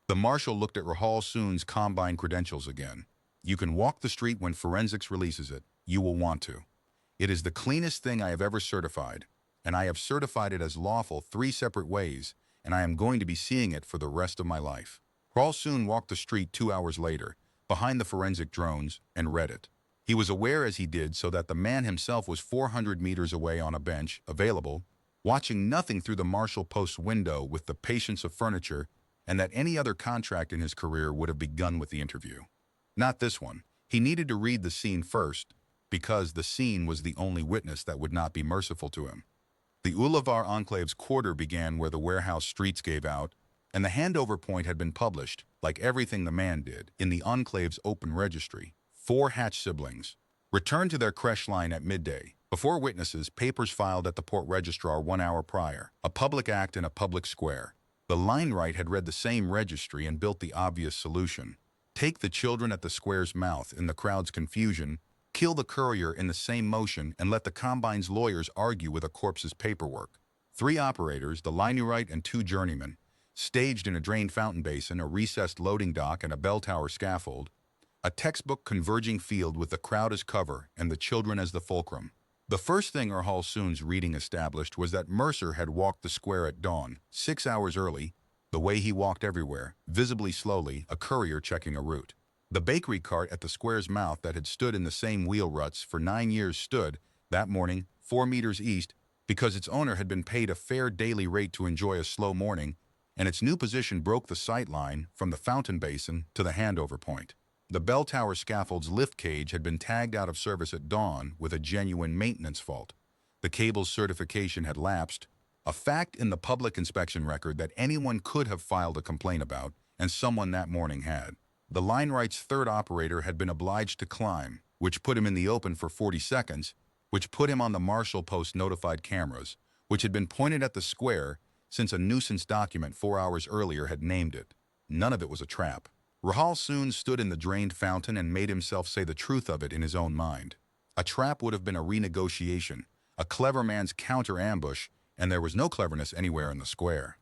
The marshal looked at Rahl Soon's Combine credentials again. You can walk the street when forensics releases it. You will want to. It is the cleanest thing I have ever certified, and I have certified it as lawful 3 separate ways, and I am going to be seeing it for the rest of my life. Rahl Soon walked the street 2 hours later, behind the forensic drones, and read it. He was aware as he did so that the man himself was 400 meters away on a bench, available, watching nothing through the Marshall Post's window with the patience of furniture, and that any other contract in his career would have begun with the interview. Not this one. He needed to read the scene first, because the scene was the only witness that would not be merciful to him. The Ulavar Enclave's quarter began where the warehouse streets gave out, and the handover point had been published, like everything the man did, in the Enclave's open registry. 4 Hatch siblings returned to their creche line at midday. Before witnesses, papers filed at the port registrar 1 hour prior, a public act in a public square. The line wright had read the same registry and built the obvious solution. Take the children at the square's mouth in the crowd's confusion, kill the courier in the same motion, and let the combine's lawyers argue with a corpse's paperwork. 3 operators, the line wright and 2 journeymen, staged in a drained fountain basin, a recessed loading dock, and a bell tower scaffold, a textbook converging field with the crowd as cover and the children as the fulcrum. The first thing Rahal Soon's reading established was that Mercer had walked the square at dawn, 6 hours early, the way he walked everywhere, visibly slowly, a courier checking a route. The bakery cart at the square's mouth that had stood in the same wheel ruts for 9 years stood, that morning, 4 meters east, because its owner had been paid a fair daily rate to enjoy a slow morning, and its new position broke the sight line from the fountain basin to the handover point. The bell tower scaffold's lift cage had been tagged out of service at dawn with a genuine maintenance fault. The cable's certification had lapsed, a fact in the public inspection record that anyone could have filed a complaint about, and someone that morning had. The line wright's 3rd operator had been obliged to climb, which put him in the open for 40 seconds, which put him on the Marshall Post notified cameras, which had been pointed at the square since a nuisance document 4 hours earlier had named it. None of it was a trap. Rahal Soon stood in the drained fountain and made himself say the truth of it in his own mind. A trap would have been a renegotiation, a clever man's counter-ambush, and there was no cleverness anywhere in the square.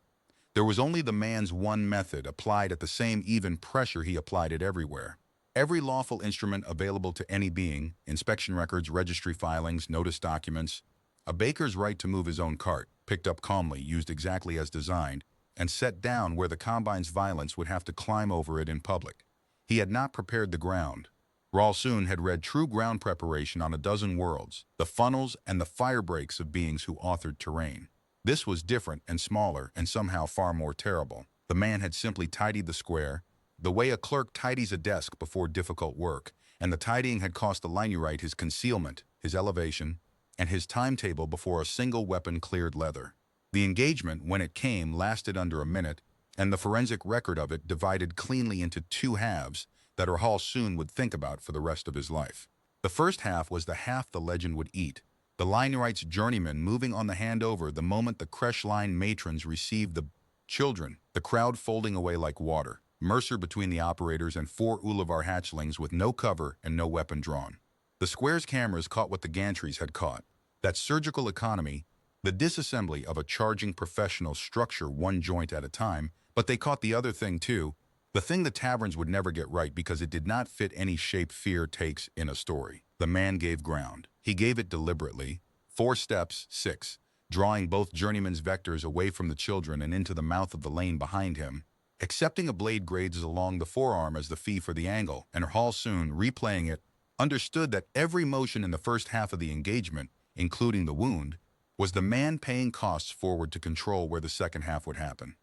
There was only the man's one method, applied at the same even pressure he applied it everywhere. Every lawful instrument available to any being, inspection records, registry filings, notice documents, a baker's right to move his own cart, picked up calmly, used exactly as designed, and set down where the combine's violence would have to climb over it in public. He had not prepared the ground. Rahal Soon had read true ground preparation on a dozen worlds, the funnels and the fire breaks of beings who authored terrain. This was different and smaller and somehow far more terrible. The man had simply tidied the square, the way a clerk tidies a desk before difficult work, and the tidying had cost the line wright his concealment, his elevation, and his timetable before a single weapon cleared leather. The engagement, when it came, lasted under a minute, and the forensic record of it divided cleanly into 2 halves that Rahal Soon would think about for the rest of his life. The first half was the half the legend would eat. The line wright's journeyman moving on the handover the moment the creche line matrons received the children, the crowd folding away like water, Mercer between the operators and 4 Ulavar hatchlings with no cover and no weapon drawn. The square's cameras caught what the gantries had caught, that surgical economy, the disassembly of a charging professional structure 1 joint at a time, but they caught the other thing too, the thing the taverns would never get right because it did not fit any shape fear takes in a story. The man gave ground. He gave it deliberately, 4 steps, 6, drawing both journeyman's vectors away from the children and into the mouth of the lane behind him, accepting a blade grades along the forearm as the fee for the angle, and Rahal Soon, replaying it, understood that every motion in the first half of the engagement, including the wound, was the man paying costs forward to control where the second half would happen.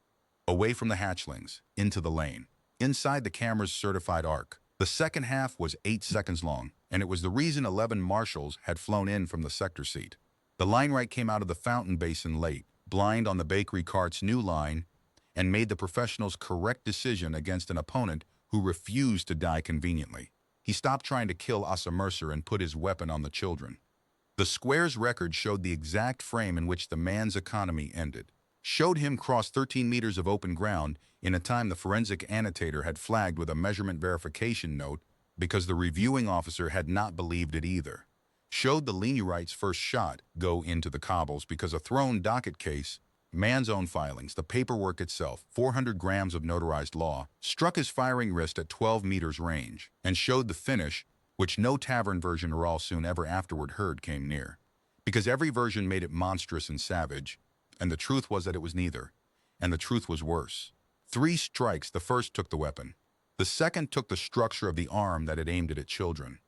Away from the hatchlings, into the lane, inside the camera's certified arc. The second half was 8 seconds long, and it was the reason 11 marshals had flown in from the sector seat. The line wright came out of the fountain basin late, blind on the bakery cart's new line, and made the professional's correct decision against an opponent who refused to die conveniently. He stopped trying to kill Asa Mercer and put his weapon on the children. The square's record showed the exact frame in which the man's economy ended, showed him cross 13 meters of open ground in a time the forensic annotator had flagged with a measurement verification note because the reviewing officer had not believed it either, showed the line wright's first shot go into the cobbles because a thrown docket case, man's own filings, the paperwork itself, 400 grams of notarized law, struck his firing wrist at 12 meters range, and showed the finish, which no tavern version Rahal Soon ever afterward heard came near, because every version made it monstrous and savage, and the truth was that it was neither, and the truth was worse. 3 strikes, the first took the weapon. The second took the structure of the arm that had aimed it at children.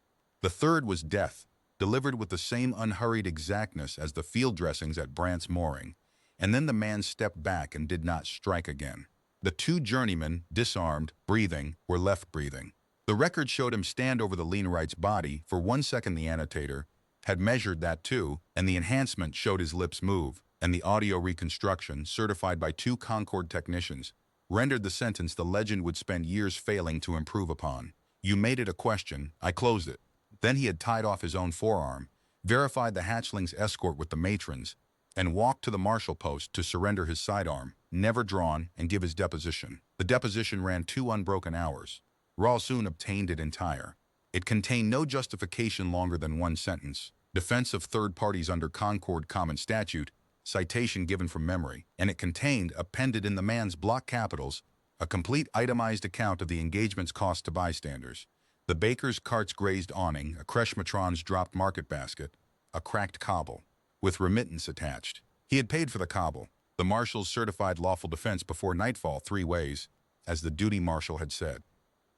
The third was death, delivered with the same unhurried exactness as the field dressings at Brant's mooring, and then the man stepped back and did not strike again. The two journeymen, disarmed, breathing, were left breathing. The record showed him stand over the Leanerite's body. For 1 second the annotator had measured that too, and the enhancement showed his lips move, and the audio reconstruction, certified by 2 Concord technicians, rendered the sentence the legend would spend years failing to improve upon. You made it a question, I closed it. Then he had tied off his own forearm, verified the hatchling's escort with the matrons, and walked to the marshal post to surrender his sidearm, never drawn, and give his deposition. The deposition ran 2 unbroken hours. Raul soon obtained it entire. It contained no justification longer than 1 sentence, defense of third parties under Concord Common Statute, citation given from memory, and it contained, appended in the man's block capitals, a complete itemized account of the engagement's cost to bystanders. The baker's cart's grazed awning, a Kreshmatron's dropped market basket, a cracked cobble, with remittance attached. He had paid for the cobble. The marshal's certified lawful defense before nightfall 3 ways, as the duty marshal had said.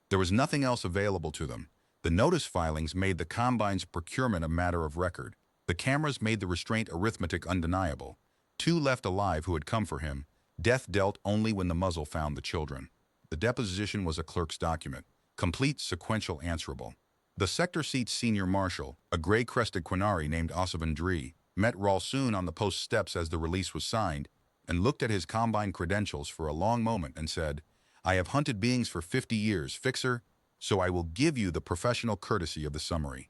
There was nothing else available to them. The notice filings made the Combine's procurement a matter of record. The cameras made the restraint arithmetic undeniable. 2 left alive who had come for him. Death dealt only when the muzzle found the children. The deposition was a clerk's document, complete, sequential, answerable. The sector seat's senior marshal, a gray-crested Quinari named Osavandri, met Raul soon on the post steps as the release was signed and looked at his Combine credentials for a long moment and said, I have hunted beings for 50 years, fixer, so I will give you the professional courtesy of the summary.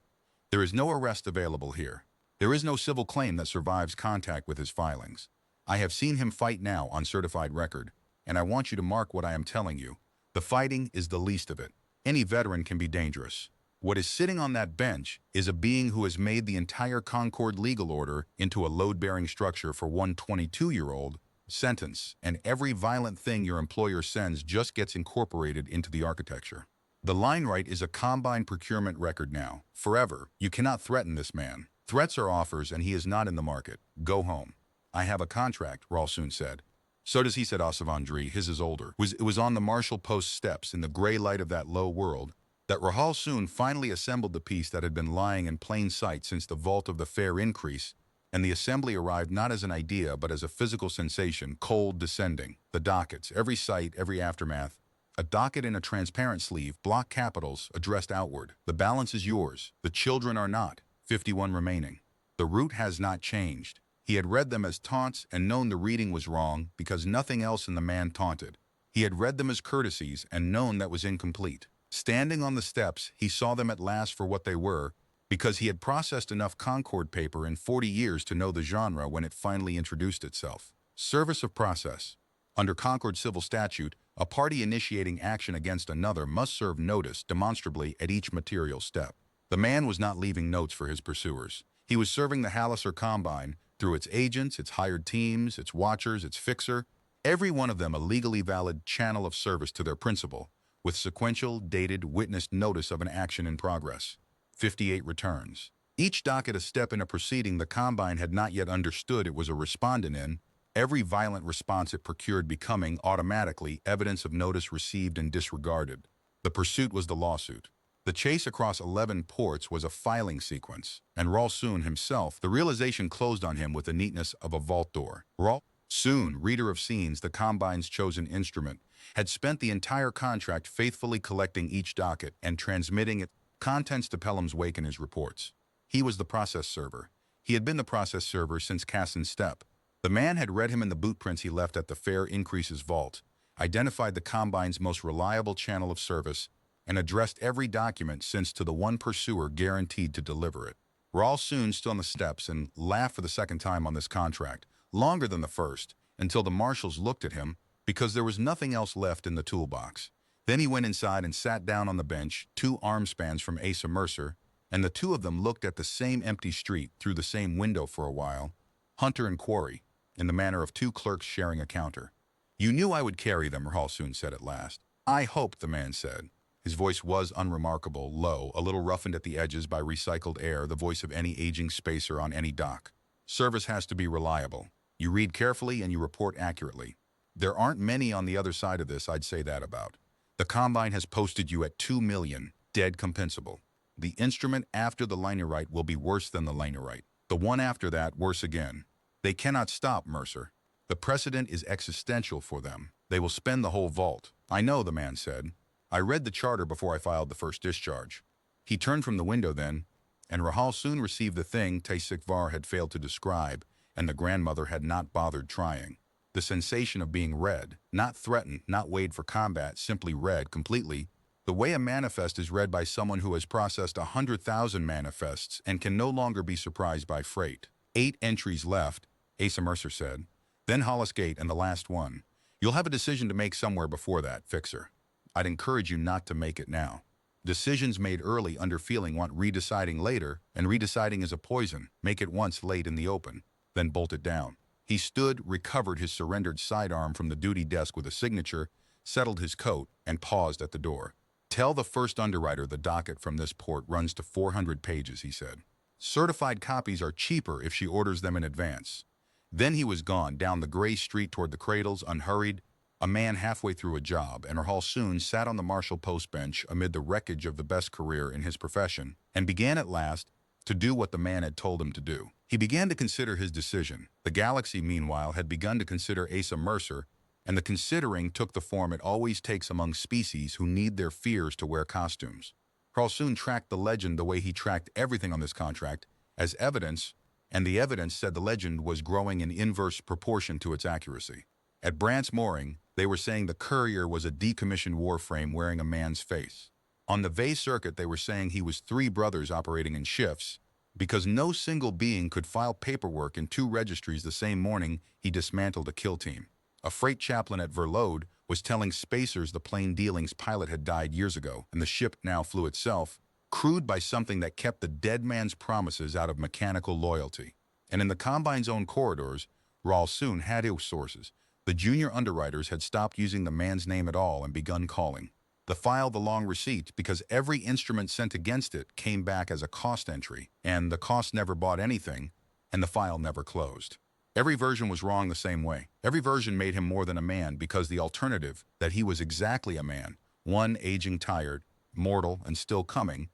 There is no arrest available here. There is no civil claim that survives contact with his filings. I have seen him fight now on certified record, and I want you to mark what I am telling you. The fighting is the least of it. Any veteran can be dangerous. What is sitting on that bench is a being who has made the entire Concord legal order into a load-bearing structure for one 22-year-old sentence, and every violent thing your employer sends just gets incorporated into the architecture. The line right is a Combine procurement record now, forever. You cannot threaten this man. Threats are offers, and he is not in the market. Go home. I have a contract, Raul soon said. So does he, said Osavandri. His is older. It was on the marshal post steps in the gray light of that low world that Rahal soon finally assembled the piece that had been lying in plain sight since the vault of the fare increase, and the assembly arrived not as an idea but as a physical sensation, cold, descending. The dockets, every sight, every aftermath. A docket in a transparent sleeve, block capitals, addressed outward. The balance is yours. The children are not. 51 remaining. The route has not changed. He had read them as taunts and known the reading was wrong because nothing else in the man taunted. He had read them as courtesies and known that was incomplete. Standing on the steps, he saw them at last for what they were, because he had processed enough Concord paper in 40 years to know the genre when it finally introduced itself. Service of process. Under Concord civil statute, a party initiating action against another must serve notice demonstrably at each material step. The man was not leaving notes for his pursuers. He was serving the Hallisser Combine through its agents, its hired teams, its watchers, its fixer, every one of them a legally valid channel of service to their principal, with sequential, dated, witnessed notice of an action in progress. 58 returns. Each docket a step in a proceeding the Combine had not yet understood it was a respondent in, every violent response it procured becoming, automatically, evidence of notice received and disregarded. The pursuit was the lawsuit. The chase across 11 ports was a filing sequence, and Raul Soon himself, the realization closed on him with the neatness of a vault door. Raul Soon, reader of scenes, the Combine's chosen instrument, had spent the entire contract faithfully collecting each docket and transmitting its contents to Pelham's wake in his reports. He was the process server. He had been the process server since Cassin's step. The man had read him in the boot prints he left at the Fair Increases vault, identified the Combine's most reliable channel of service, and addressed every document since to the one pursuer guaranteed to deliver it. Raul soon stood on the steps and laughed for the second time on this contract, longer than the first, until the marshals looked at him, because there was nothing else left in the toolbox. Then he went inside and sat down on the bench, 2 arm spans from Asa Mercer, and the 2 of them looked at the same empty street through the same window for a while, Hunter and Quarry, in the manner of 2 clerks sharing a counter. You knew I would carry them, Raul soon said at last. I hoped, the man said. His voice was unremarkable, low, a little roughened at the edges by recycled air, the voice of any aging spacer on any dock. Service has to be reliable. You read carefully and you report accurately. There aren't many on the other side of this, I'd say that about. The Combine has posted you at 2 million, dead compensable. The instrument after the Linerite will be worse than the Linerite. The one after that, worse again. They cannot stop, Mercer. The precedent is existential for them. They will spend the whole vault. I know, the man said. I read the charter before I filed the first discharge. He turned from the window then, and Rahal soon received the thing Taysikvar had failed to describe, and the grandmother had not bothered trying. The sensation of being read, not threatened, not weighed for combat, simply read completely, the way a manifest is read by someone who has processed 100,000 manifests and can no longer be surprised by freight. 8 entries left, Asa Mercer said. Then Hollis Gate and the last one. You'll have a decision to make somewhere before that, Fixer. I'd encourage you not to make it now. Decisions made early under feeling want redeciding later, and redeciding is a poison. Make it once late in the open, then bolt it down. He stood, recovered his surrendered sidearm from the duty desk with a signature, settled his coat, and paused at the door. Tell the first underwriter the docket from this port runs to 400 pages, he said. Certified copies are cheaper if she orders them in advance. Then he was gone down the gray street toward the cradles, unhurried, a man halfway through a job, and Rahal soon sat on the marshal post bench amid the wreckage of the best career in his profession, and began at last to do what the man had told him to do. He began to consider his decision. The galaxy, meanwhile, had begun to consider Asa Mercer, and the considering took the form it always takes among species who need their fears to wear costumes. Rahal soon tracked the legend the way he tracked everything on this contract, as evidence, and the evidence said the legend was growing in inverse proportion to its accuracy. At Brant's mooring, they were saying the Courier was a decommissioned warframe wearing a man's face. On the Vey circuit, they were saying he was 3 brothers operating in shifts, because no single being could file paperwork in 2 registries the same morning he dismantled a kill team. A freight chaplain at Verlode was telling spacers the plain dealings pilot had died years ago, and the ship now flew itself, crewed by something that kept the dead man's promises out of mechanical loyalty. And in the Combine's own corridors, Rahal soon had his sources. The junior underwriters had stopped using the man's name at all and begun calling. The file the long receipt, because every instrument sent against it came back as a cost entry, and the cost never bought anything, and the file never closed. Every version was wrong the same way. Every version made him more than a man, because the alternative, that he was exactly a man, one aging tired, mortal, and still coming,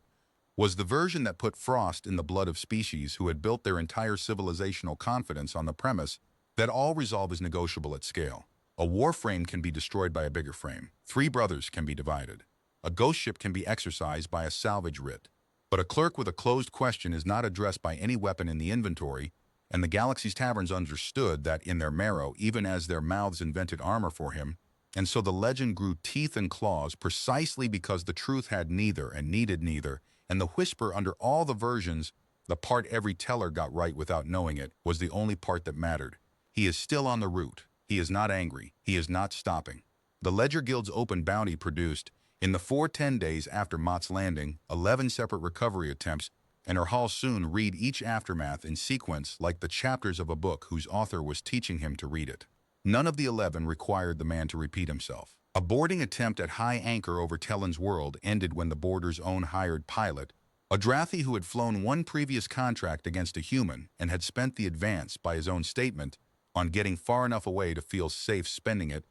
was the version that put frost in the blood of species who had built their entire civilizational confidence on the premise that all resolve is negotiable at scale. A warframe can be destroyed by a bigger frame. 3 brothers can be divided. A ghost ship can be exercised by a salvage writ. But a clerk with a closed question is not addressed by any weapon in the inventory, and the Galaxy's taverns understood that in their marrow, even as their mouths invented armor for him, and so the legend grew teeth and claws precisely because the truth had neither and needed neither, and the whisper under all the versions, the part every teller got right without knowing it, was the only part that mattered. He is still on the route. He is not angry. He is not stopping. The Ledger Guild's open bounty produced, in the 410 days after Mott's landing, 11 separate recovery attempts, and Rahal soon read each aftermath in sequence like the chapters of a book whose author was teaching him to read it. None of the 11 required the man to repeat himself. A boarding attempt at high anchor over Tellan's world ended when the boarder's own hired pilot, a Drathi who had flown one previous contract against a human and had spent the advance, by his own statement, on getting far enough away to feel safe spending it,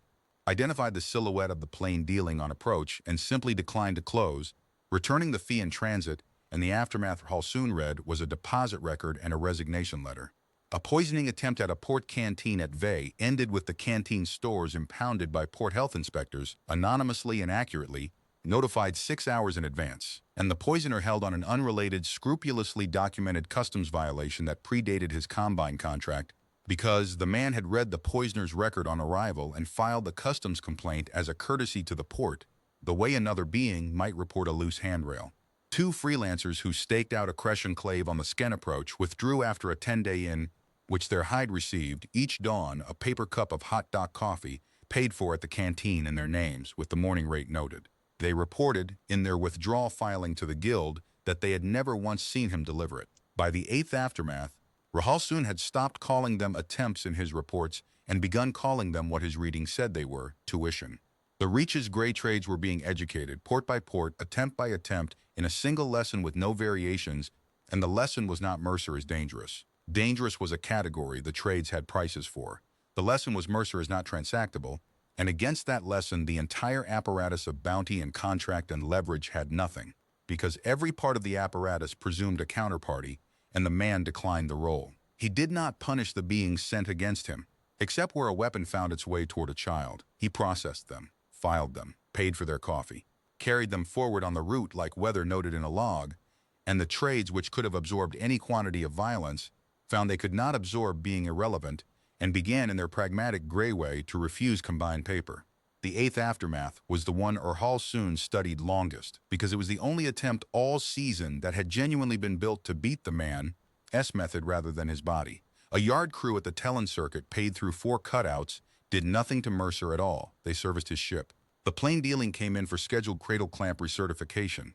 identified the silhouette of the plane dealing on approach and simply declined to close, returning the fee in transit, and the aftermath Rahal soon read was a deposit record and a resignation letter. A poisoning attempt at a port canteen at Vey ended with the canteen stores impounded by port health inspectors, anonymously and accurately, notified 6 hours in advance, and the poisoner held on an unrelated, scrupulously documented customs violation that predated his Combine contract, because the man had read the poisoner's record on arrival and filed the customs complaint as a courtesy to the port, the way another being might report a loose handrail. 2 freelancers who staked out a Kresh enclave on the Sken approach withdrew after a 10-day in, which their hide received, each dawn, a paper cup of hot dock coffee, paid for at the canteen in their names, with the morning rate noted. They reported, in their withdrawal filing to the Guild, that they had never once seen him deliver it. By the 8th aftermath, Rahal soon had stopped calling them attempts in his reports and begun calling them what his reading said they were, tuition. The Reach's gray trades were being educated, port by port, attempt by attempt, in a single lesson with no variations, and the lesson was not Mercer is dangerous. Dangerous was a category the trades had prices for. The lesson was Mercer is not transactable, and against that lesson the entire apparatus of bounty and contract and leverage had nothing, because every part of the apparatus presumed a counterparty, and the man declined the role. He did not punish the beings sent against him, except where a weapon found its way toward a child. He processed them, filed them, paid for their coffee, carried them forward on the route like weather noted in a log, and the trades which could have absorbed any quantity of violence found they could not absorb being irrelevant and began in their pragmatic gray way to refuse combined paper. The eighth aftermath was the one Urhal soon studied longest because it was the only attempt all season that had genuinely been built to beat the man's method rather than his body. A yard crew at the Tellon circuit paid through 4 cutouts did nothing to Mercer at all. They serviced his ship. The plain dealing came in for scheduled cradle clamp recertification,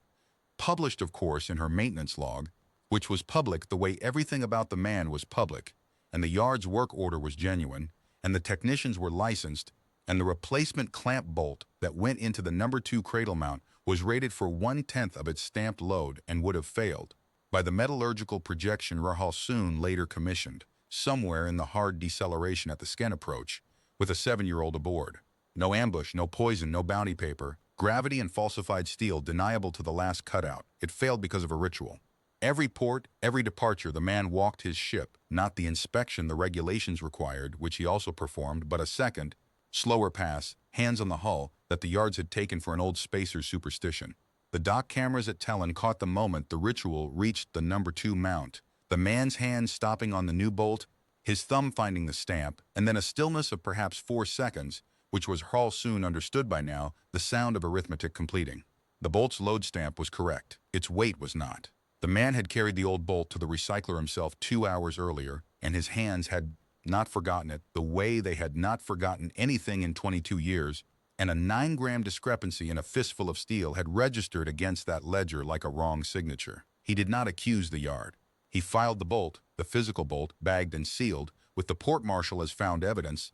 published of course in her maintenance log, which was public the way everything about the man was public, and the yard's work order was genuine, and the technicians were licensed, and the replacement clamp bolt that went into the number 2 cradle mount was rated for 1/10 of its stamped load and would have failed by the metallurgical projection Rahal soon later commissioned, somewhere in the hard deceleration at the skin approach, with a 7-year-old aboard. No ambush, no poison, no bounty paper, gravity and falsified steel deniable to the last cutout. It failed because of a ritual. Every port, every departure, the man walked his ship, not the inspection the regulations required, which he also performed, but a second, slower pass, hands on the hull, that the yards had taken for an old spacer's superstition. The dock cameras at Tellon caught the moment the ritual reached the number 2 mount, the man's hand stopping on the new bolt, his thumb finding the stamp, and then a stillness of perhaps 4 seconds, which was Hall soon understood by now, the sound of arithmetic completing. The bolt's load stamp was correct. Its weight was not. The man had carried the old bolt to the recycler himself 2 hours earlier, and his hands had not forgotten it the way they had not forgotten anything in 22 years, and a 9-gram discrepancy in a fistful of steel had registered against that ledger like a wrong signature. He did not accuse the yard. He filed the bolt, the physical bolt, bagged and sealed, with the port-marshal as found evidence,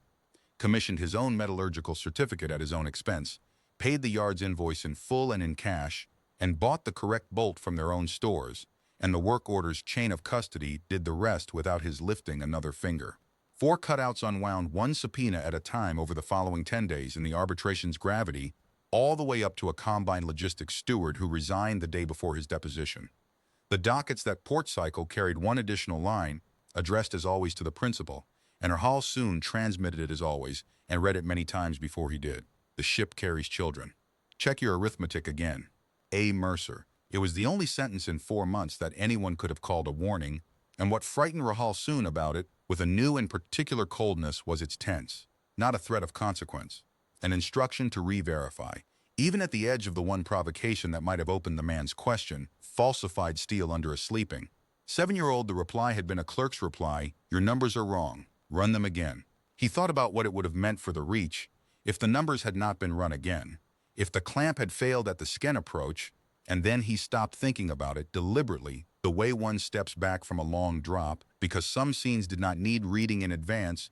commissioned his own metallurgical certificate at his own expense, paid the yard's invoice in full and in cash, and bought the correct bolt from their own stores, and the work order's chain of custody did the rest without his lifting another finger. 4 cutouts unwound 1 subpoena at a time over the following 10 days in the arbitration's gravity, all the way up to a combine logistics steward who resigned the day before his deposition. The dockets that port cycle carried 1 additional line, addressed as always to the principal, and Hall soon transmitted it as always and read it many times before he did. The ship carries children. Check your arithmetic again. A. Mercer. It was the only sentence in 4 months that anyone could have called a warning, and what frightened Rahal soon about it, with a new and particular coldness, was its tense, not a threat of consequence, an instruction to re-verify. Even at the edge of the one provocation that might have opened the man's question, falsified steel under a sleeping. 7-year-old, the reply had been a clerk's reply, "Your numbers are wrong. Run them again." He thought about what it would have meant for the reach if the numbers had not been run again, if the clamp had failed at the skin approach, and then he stopped thinking about it deliberately, the way one steps back from a long drop, because some scenes did not need reading in advance,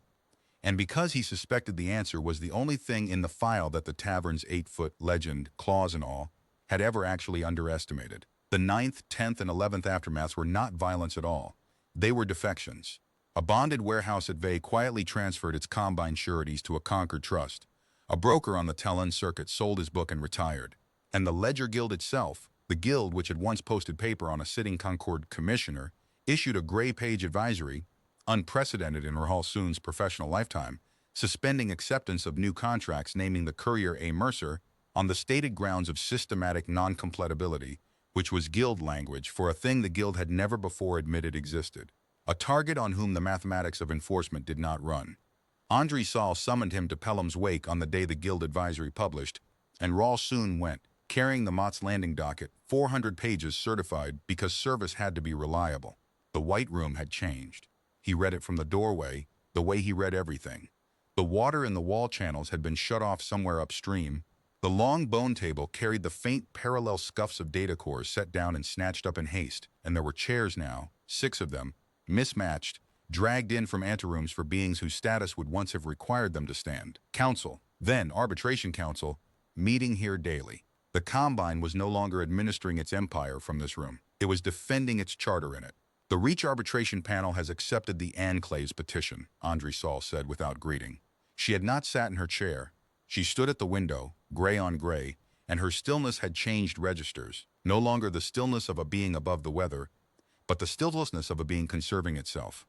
and because he suspected the answer was the only thing in the file that the tavern's 8-foot legend, clause and all, had ever actually underestimated. The 9th, 10th, and 11th aftermaths were not violence at all. They were defections. A bonded warehouse at Vey quietly transferred its combine sureties to a Concord trust. A broker on the Tellon circuit sold his book and retired. And the Ledger Guild itself, the guild which had once posted paper on a sitting Concord commissioner, issued a gray-page advisory, unprecedented in Rahal Soon's professional lifetime, suspending acceptance of new contracts naming the Courier A. Mercer on the stated grounds of systematic non-completability, which was guild language for a thing the guild had never before admitted existed, a target on whom the mathematics of enforcement did not run. Andre Saul summoned him to Pelham's wake on the day the guild advisory published, and Rahl soon went, carrying the Mott's landing docket, 400 pages certified because service had to be reliable. The White Room had changed. He read it from the doorway, the way he read everything. The water in the wall channels had been shut off somewhere upstream. The long bone table carried the faint parallel scuffs of data cores set down and snatched up in haste, and there were chairs now, 6 of them, mismatched, dragged in from anterooms for beings whose status would once have required them to stand. Council, then Arbitration Council, meeting here daily. The Combine was no longer administering its empire from this room. It was defending its charter in it. The Reach Arbitration Panel has accepted the Enclave's petition, Andre Saul said without greeting. She had not sat in her chair. She stood at the window, gray on gray, and her stillness had changed registers. No longer the stillness of a being above the weather, but the stillness of a being conserving itself.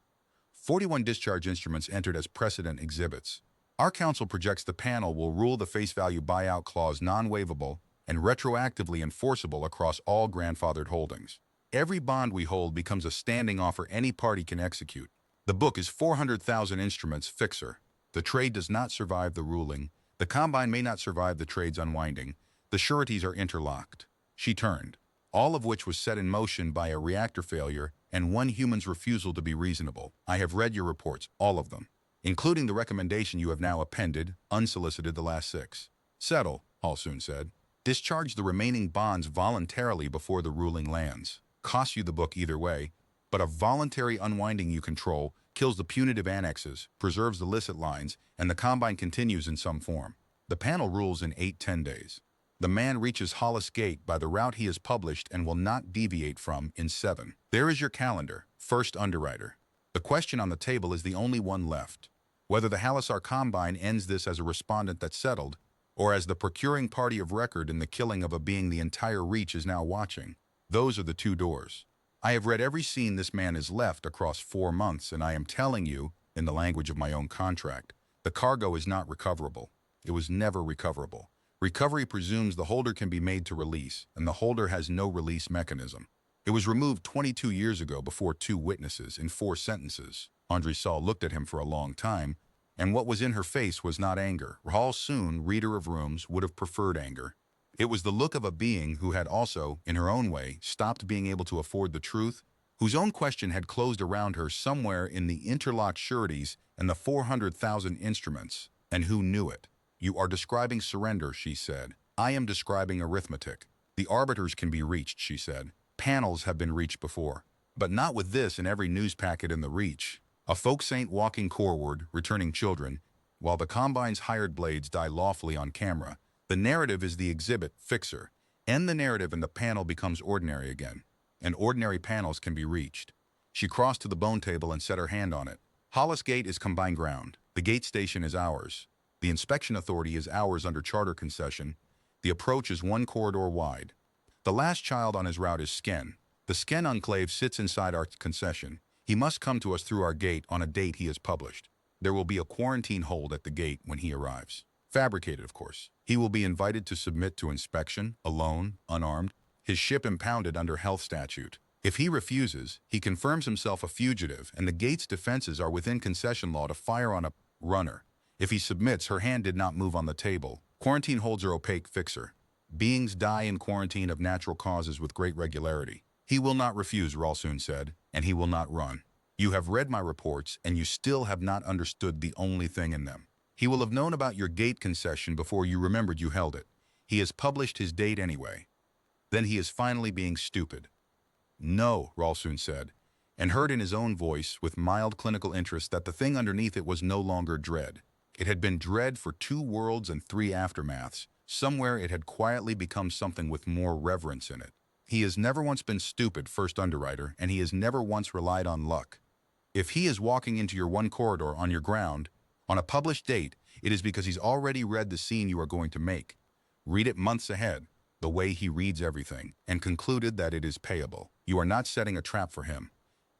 41 discharge instruments entered as precedent exhibits. Our counsel projects the panel will rule the face value buyout clause non-waivable and retroactively enforceable across all grandfathered holdings. Every bond we hold becomes a standing offer any party can execute. The book is 400,000 instruments fixer. The trade does not survive the ruling. The combine may not survive the trade's unwinding. The sureties are interlocked. She turned, all of which was set in motion by a reactor failure and one human's refusal to be reasonable. I have read your reports, all of them, including the recommendation you have now appended, unsolicited the last 6. Settle, Hall soon said. Discharge the remaining bonds voluntarily before the ruling lands. Costs you the book either way, but a voluntary unwinding you control kills the punitive annexes, preserves the licit lines, and the combine continues in some form. The panel rules in 8-10 days. The man reaches Hollis Gate by the route he has published and will not deviate from in 7. There is your calendar, first underwriter. The question on the table is the only one left. Whether the Halisar Combine ends this as a respondent that settled, or as the procuring party of record in the killing of a being the entire reach is now watching. Those are the 2 doors. I have read every scene this man has left across 4 months, and I am telling you, in the language of my own contract, the cargo is not recoverable. It was never recoverable. Recovery presumes the holder can be made to release, and the holder has no release mechanism. It was removed 22 years ago before 2 witnesses in 4 sentences. Andre Saul looked at him for a long time, and what was in her face was not anger. Rahal Soon, reader of rooms, would have preferred anger. It was the look of a being who had also, in her own way, stopped being able to afford the truth, whose own question had closed around her somewhere in the interlocked sureties and the 400,000 instruments, and who knew it. You are describing surrender, she said. I am describing arithmetic. The arbiters can be reached, she said. Panels have been reached before, but not with this in every news packet in the reach. A folk saint walking coreward, returning children, while the combine's hired blades die lawfully on camera. The narrative is the exhibit, fixer. End the narrative and the panel becomes ordinary again. And ordinary panels can be reached. She crossed to the bone table and set her hand on it. Hollis Gate is combined ground. The gate station is ours. The inspection authority is ours under charter concession. The approach is 1 corridor wide. The last child on his route is Sken. The Sken enclave sits inside our concession. He must come to us through our gate on a date he has published. There will be a quarantine hold at the gate when he arrives. Fabricated, of course. He will be invited to submit to inspection, alone, unarmed, his ship impounded under health statute. If he refuses, he confirms himself a fugitive, and the gate's defenses are within concession law to fire on a runner. If he submits, her hand did not move on the table. Quarantine holds are opaque, fixer. Beings die in quarantine of natural causes with great regularity. He will not refuse, Ralsoon said, and he will not run. You have read my reports, and you still have not understood the only thing in them. He will have known about your gate concession before you remembered you held it. He has published his date anyway. Then he is finally being stupid. No, Ralsoon said, and heard in his own voice, with mild clinical interest, that the thing underneath it was no longer dread. It had been dread for 2 worlds and 3 aftermaths. Somewhere it had quietly become something with more reverence in it. He has never once been stupid, first underwriter, and he has never once relied on luck. If he is walking into your 1 corridor on your ground, on a published date, it is because he's already read the scene you are going to make. Read it months ahead, the way he reads everything, and concluded that it is payable. You are not setting a trap for him.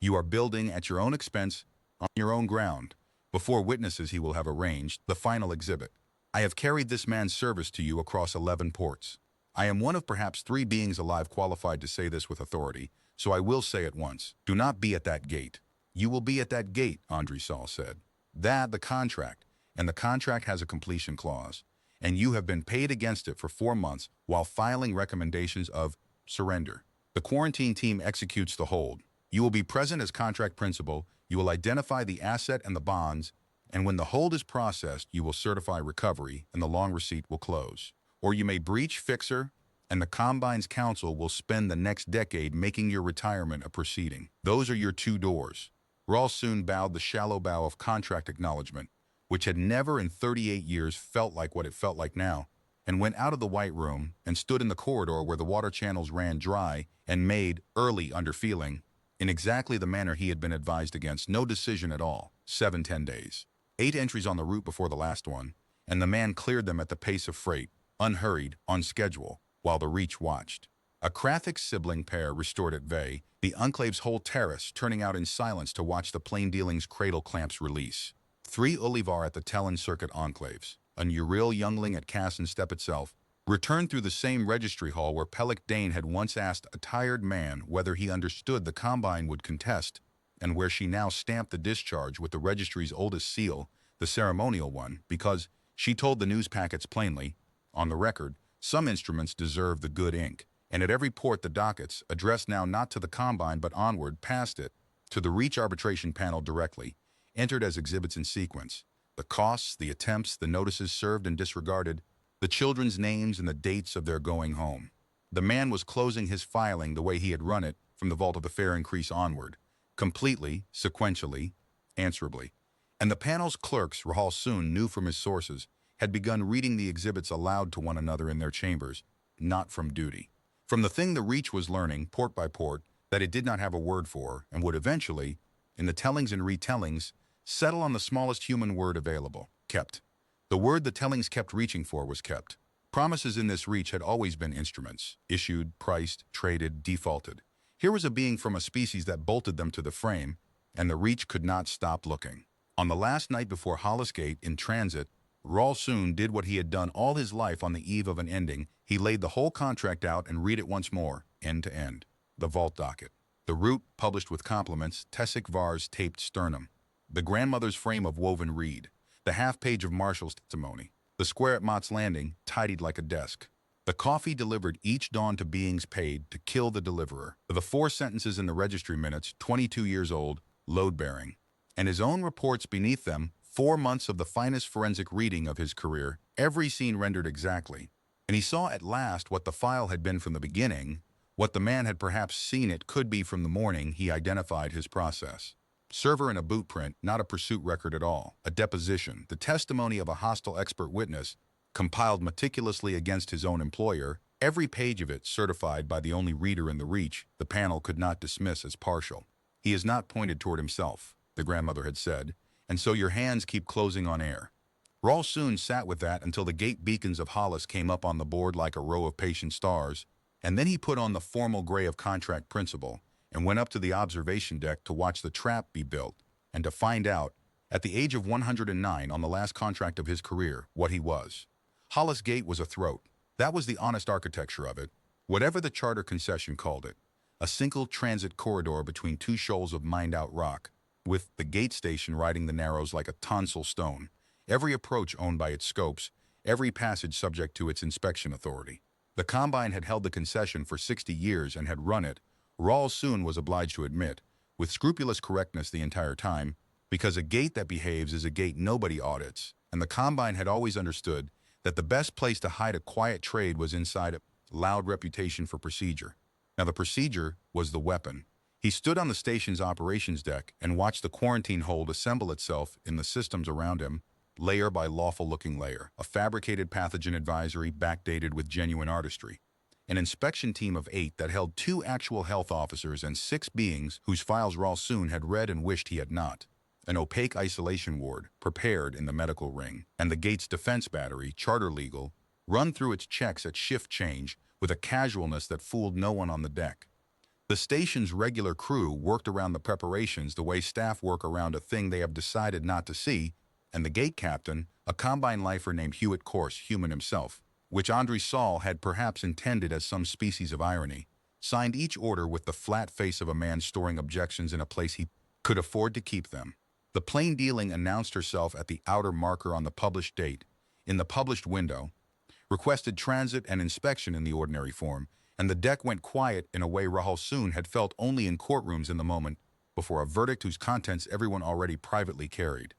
You are building at your own expense, on your own ground. Before witnesses he will have arranged the final exhibit. I have carried this man's service to you across 11 ports. I am one of perhaps 3 beings alive qualified to say this with authority, so I will say it once. Do not be at that gate. You will be at that gate, Andre Saul said. That, the contract, and the contract has a completion clause, and you have been paid against it for 4 months while filing recommendations of surrender. The quarantine team executes the hold. You will be present as contract principal, you will identify the asset and the bonds, and when the hold is processed, you will certify recovery and the long receipt will close. Or you may breach fixer, and the Combine's counsel will spend the next decade making your retirement a proceeding. Those are your 2 doors. Rawl soon bowed the shallow bow of contract acknowledgement, which had never in 38 years felt like what it felt like now, and went out of the white room and stood in the corridor where the water channels ran dry and made, early under feeling, in exactly the manner he had been advised against, no decision at all, 7-10 days. 8 entries on the route before the last one, and the man cleared them at the pace of freight, unhurried, on schedule, while the reach watched. A Krathic sibling pair restored at Vey, the Enclave's whole terrace turning out in silence to watch the plain dealing's cradle clamps release. 3 Olivar at the Telin Circuit Enclaves, an Uriel youngling at Cass and Step itself, returned through the same registry hall where Pellic Dane had once asked a tired man whether he understood the Combine would contest, and where she now stamped the discharge with the registry's oldest seal, the ceremonial one, because, she told the news packets plainly, on the record, some instruments deserve the good ink, and at every port the dockets, addressed now not to the Combine but onward past it, to the Reach arbitration panel directly, entered as exhibits in sequence. The costs, the attempts, the notices served and disregarded, the children's names and the dates of their going home. The man was closing his filing the way he had run it from the vault of the Fair Increase onward, completely, sequentially, answerably. And the panel's clerks, Rahal soon knew from his sources, had begun reading the exhibits aloud to one another in their chambers, not from duty. From the thing the Reach was learning, port by port, that it did not have a word for, and would eventually, in the tellings and retellings, settle on the smallest human word available, kept. The word the tellings kept reaching for was kept. Promises in this Reach had always been instruments, issued, priced, traded, defaulted. Here was a being from a species that bolted them to the frame, and the Reach could not stop looking. On the last night before Hollis Gate, in transit, Rahl soon did what he had done all his life on the eve of an ending. He laid the whole contract out and read it once more, end to end. The vault docket. The route, published with compliments, Tessic Var's taped sternum. The grandmother's frame of woven reed. The half-page of Marshall's testimony. The square at Mott's Landing, tidied like a desk. The coffee delivered each dawn to beings paid to kill the deliverer. The 4 sentences in the registry minutes, 22 years old, load-bearing. And his own reports beneath them, 4 months of the finest forensic reading of his career, every scene rendered exactly. And he saw at last what the file had been from the beginning, what the man had perhaps seen it could be from the morning he identified his process. Server in a boot print, not a pursuit record at all. A deposition, the testimony of a hostile expert witness, compiled meticulously against his own employer, every page of it certified by the only reader in the Reach the panel could not dismiss as partial. He is not pointed toward himself, the grandmother had said, and so your hands keep closing on air. Rahl soon sat with that until the gate beacons of Hollis came up on the board like a row of patient stars, and then he put on the formal gray of contract principle, and went up to the observation deck to watch the trap be built, and to find out, at the age of 109 on the last contract of his career, what he was. Hollis Gate was a throat. That was the honest architecture of it, whatever the charter concession called it. A single transit corridor between 2 shoals of mined-out rock, with the gate station riding the narrows like a tonsil stone, every approach owned by its scopes, every passage subject to its inspection authority. The Combine had held the concession for 60 years and had run it, Rahl soon was obliged to admit, with scrupulous correctness the entire time, because a gate that behaves is a gate nobody audits, and the Combine had always understood that the best place to hide a quiet trade was inside a loud reputation for procedure. Now the procedure was the weapon. He stood on the station's operations deck and watched the quarantine hold assemble itself in the systems around him, layer by lawful-looking layer, a fabricated pathogen advisory backdated with genuine artistry. An inspection team of 8 that held 2 actual health officers and 6 beings whose files Rahl soon had read and wished he had not. An opaque isolation ward, prepared in the medical ring, and the gate's defense battery, charter legal, run through its checks at shift change with a casualness that fooled no one on the deck. The station's regular crew worked around the preparations the way staff work around a thing they have decided not to see, and the gate captain, a Combine lifer named Hewitt Corse, human himself, which Andre Saul had perhaps intended as some species of irony, signed each order with the flat face of a man storing objections in a place he could afford to keep them. The plain dealing announced herself at the outer marker on the published date, in the published window, requested transit and inspection in the ordinary form, and the deck went quiet in a way Rahal soon had felt only in courtrooms in the moment before a verdict whose contents everyone already privately carried.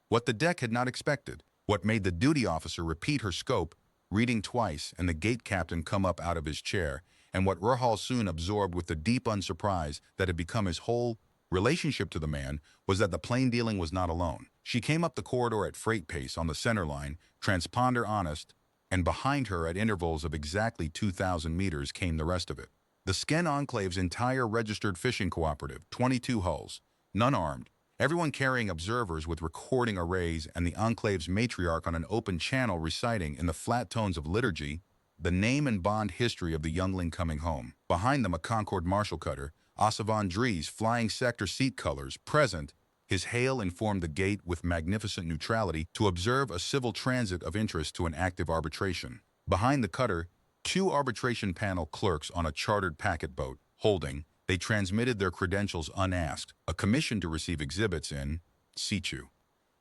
What the deck had not expected, what made the duty officer repeat her scope, reading twice, and the gate captain come up out of his chair, and what Rahal soon absorbed with the deep unsurprise that had become his whole relationship to the man, was that the plain dealing was not alone. She came up the corridor at freight pace on the center line, transponder honest, and behind her at intervals of exactly 2,000 meters came the rest of it. The Sken Enclave's entire registered fishing cooperative, 22 hulls, none armed, everyone carrying observers with recording arrays, and the Enclave's matriarch on an open channel reciting in the flat tones of liturgy, the name and bond history of the youngling coming home. Behind them, a Concorde Marshall cutter, Osavon Dries flying sector seat colors, present. His hail informed the gate with magnificent neutrality to observe a civil transit of interest to an active arbitration. Behind the cutter, two arbitration panel clerks on a chartered packet boat, holding, they transmitted their credentials unasked, a commission to receive exhibits in situ.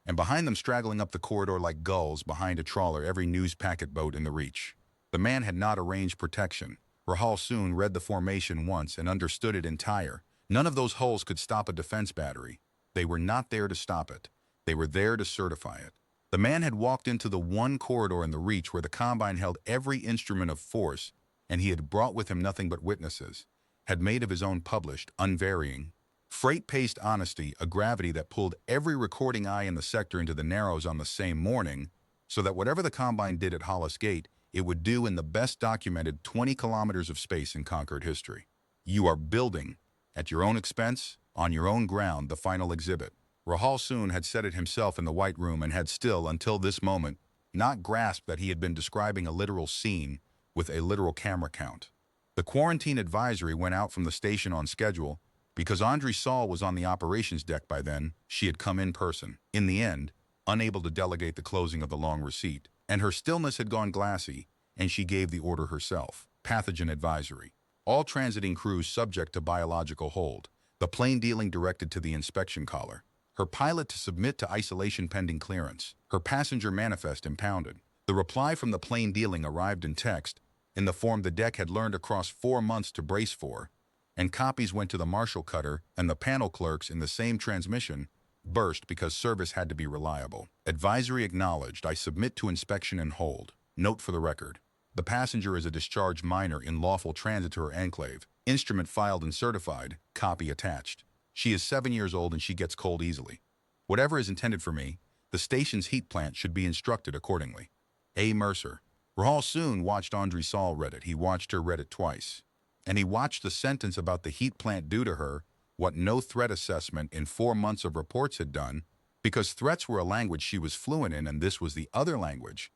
And behind them, straggling up the corridor like gulls behind a trawler, every news packet boat in the reach. The man had not arranged protection. Rahal soon read the formation once and understood it entire. None of those holes could stop a defense battery. They were not there to stop it. They were there to certify it. The man had walked into the one corridor in the reach where the Combine held every instrument of force, and he had brought with him nothing but witnesses, had made of his own published, unvarying, freight-paced honesty a gravity that pulled every recording eye in the sector into the Narrows on the same morning, so that whatever the Combine did at Hollis Gate, it would do in the best documented 20 kilometers of space in conquered history. You are building, at your own expense, on your own ground, the final exhibit. Rahal soon had said it himself in the White Room and had still, until this moment, not grasped that he had been describing a literal scene with a literal camera count. The quarantine advisory went out from the station on schedule. Because Andre Saul was on the operations deck by then, she had come in person. In the end, unable to delegate the closing of the long receipt, and her stillness had gone glassy, and she gave the order herself. Pathogen advisory. All transiting crews subject to biological hold. The plain dealing directed to the inspection collar. Her pilot to submit to isolation pending clearance. Her passenger manifest impounded. The reply from the plain dealing arrived in text, in the form the deck had learned across 4 months to brace for, and copies went to the Marshall cutter and the panel clerks in the same transmission, burst because service had to be reliable. Advisory acknowledged. I submit to inspection and hold. Note for the record. The passenger is a discharged minor in lawful transit to her enclave. Instrument filed and certified. Copy attached. She is 7 years old and she gets cold easily. Whatever is intended for me, the station's heat plant should be instructed accordingly. A. Mercer. Rahal soon watched Andre Saul read it. He watched her read it twice. And he watched the sentence about the heat plant do to her what no threat assessment in 4 months of reports had done, because threats were a language she was fluent in, and this was the other language,